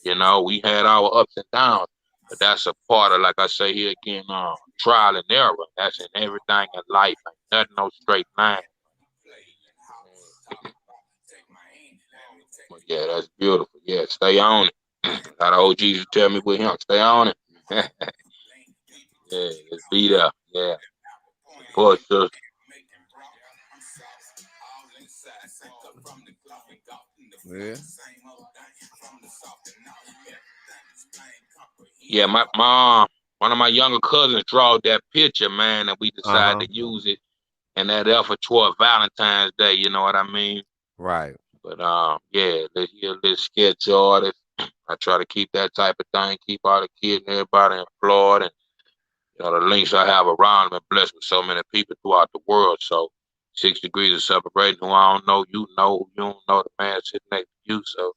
We had our ups and downs. But that's a part of, like I say here again, trial and error. That's in everything in life. Ain't nothing no straight line. But yeah, that's beautiful. Yeah, stay on it. A lot of OGs tell me with him, stay on it. Yeah, let's be there. Yeah. Support sister. Yeah. Yeah, my one of my younger cousins drawed that picture, man, and we decided Uh-huh. to use it in that effort toward Valentine's Day, you know what I mean? Right. But yeah, let's sketch artist. I try to keep that type of thing, keep all the kids and everybody employed, and the links I have around them and blessed with so many people throughout the world. So 6 degrees of separating who I don't know, who you don't know, the man sitting next to you. So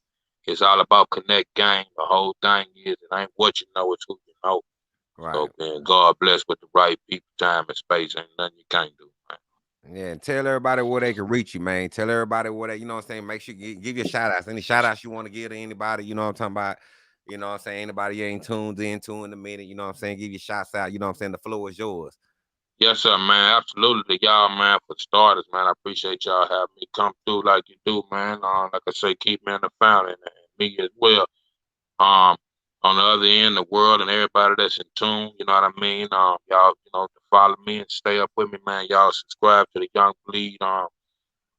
it's all about connect gang. The whole thing is it ain't what you know, it's who you know. Right. So man, God bless with the right people, time and space. Ain't nothing you can't do, man. Yeah, and tell everybody where they can reach you, man. Tell everybody where they, you know what I'm saying? Make sure you give your shout outs. Any shout outs you want to give to anybody, you know what I'm talking about? You know what I'm saying? Anybody you ain't tuned into in a minute, you know what I'm saying? Give your shots out, you know what I'm saying? The floor is yours. Yes, sir, man. Absolutely. Y'all, man, for starters, man. I appreciate y'all having me come through like you do, man. Like I say, keep me in the fountain and me as well. Um, on the other end, the world and everybody that's in tune, you know what I mean? Y'all, to follow me and stay up with me, man. Y'all subscribe to the Young Bleed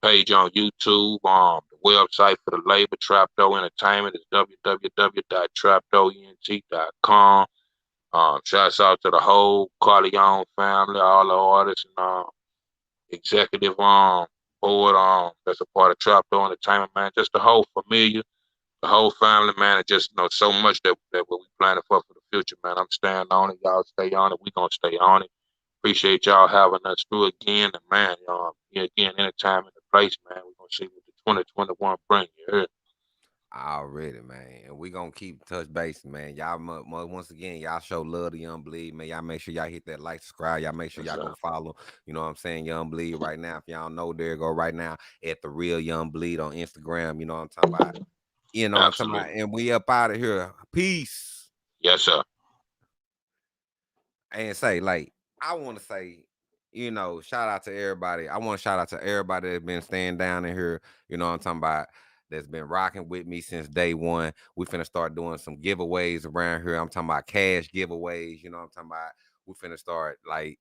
page on YouTube. The website for the label Trapdoor Entertainment is www.trapdoorent.com. Shouts out to the whole Carleone family, all the artists and executive board that's a part of Trapdoor Entertainment, man. Just the whole familiar, the whole family, man. And just so much that what we planning for the future, man. I'm staying on it. Y'all stay on it. We gonna stay on it. Appreciate y'all having us through again, and man, here again, anytime in the place, man. We gonna see what the 2021 bring. You heard? Already, man. And we gonna keep touch base, man. Y'all once again, y'all show love to Young Bleed, man. Y'all make sure y'all hit that like, subscribe. Y'all make sure Yes, y'all sir. go follow. You know what I'm saying? Young Bleed right now. If y'all know, there go right now at the real Young Bleed on Instagram. You know what I'm talking about? You know what I'm talking about? Absolutely. And we up out of here. Peace. Yes, sir. And say, like, I want to say, shout out to everybody. I want to shout out to everybody that's been staying down in here. You know what I'm talking about? That's been rocking with me since day one. We finna start doing some giveaways around here. I'm talking about cash giveaways. You know what I'm talking about? We finna start like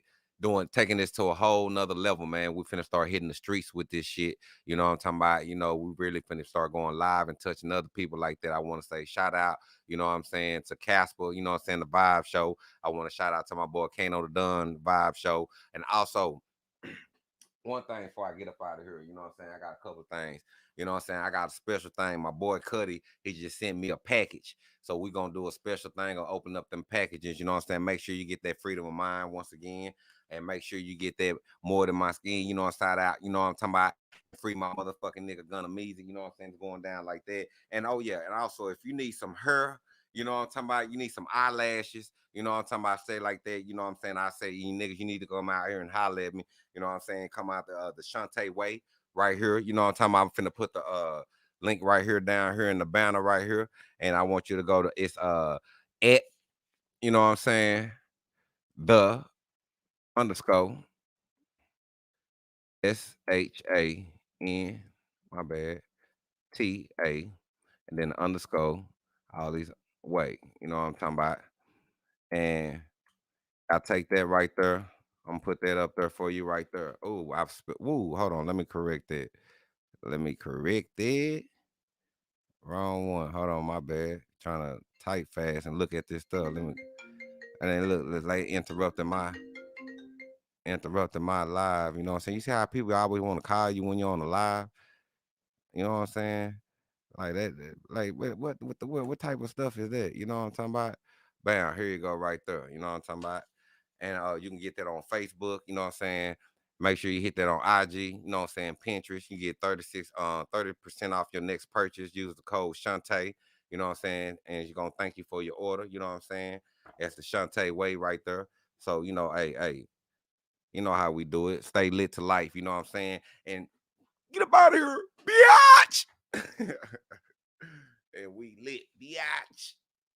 taking this to a whole nother level, man. We finna start hitting the streets with this shit. You know what I'm talking about? We really finna start going live and touching other people like that. I want to say shout out, you know what I'm saying, to Casper, you know what I'm saying, the Vibe Show. I want to shout out to my boy Kano the Dunn Vibe Show. And also, one thing before I get up out of here, you know what I'm saying? I got a couple things. You know what I'm saying? I got a special thing. My boy Cuddy, he just sent me a package. So we're going to do a special thing or open up them packages. You know what I'm saying? Make sure you get that freedom of mind once again. and make sure you get that More Than My Skin, you know, inside out, you know what I'm talking about. Free my motherfucking nigga Gunna Meezy, you know what I'm saying, it's going down like that. And oh yeah, and also if you need some hair, you know what I'm talking about, you need some eyelashes, you know what I'm talking about, say like that, you know what I'm saying, I say, you niggas, you need to come out here and holler at me, you know what I'm saying, come out the Shantae way right here, you know what I'm talking about. I'm finna put the link right here down here in the banner right here, and I want you to go to, it's at, you know what I'm saying, the underscore SHAN, my bad, TA, and then the underscore, all these way, you know what I'm talking about. And I take that right there. I'm gonna put that up there for you right there. Oh, woo, hold on, let me correct that. Let me correct that. Wrong one. Hold on, my bad. Trying to type fast and look at this stuff. Let me, and then look, it's like interrupting my live. You know what I'm saying? You see how people always want to call you when you're on the live? You know what I'm saying? Like like what type of stuff is that? You know what I'm talking about? Bam, here you go right there. You know what I'm talking about? And you can get that on Facebook, you know what I'm saying? Make sure you hit that on IG, you know what I'm saying? Pinterest, you get 30% off your next purchase. Use the code Shantae, you know what I'm saying? And you're gonna thank you for your order, you know what I'm saying? That's the Shantae way right there. So, you know, hey, you know how we do it. Stay lit to life, you know what I'm saying? And get up out of here, biatch! And we lit, biatch.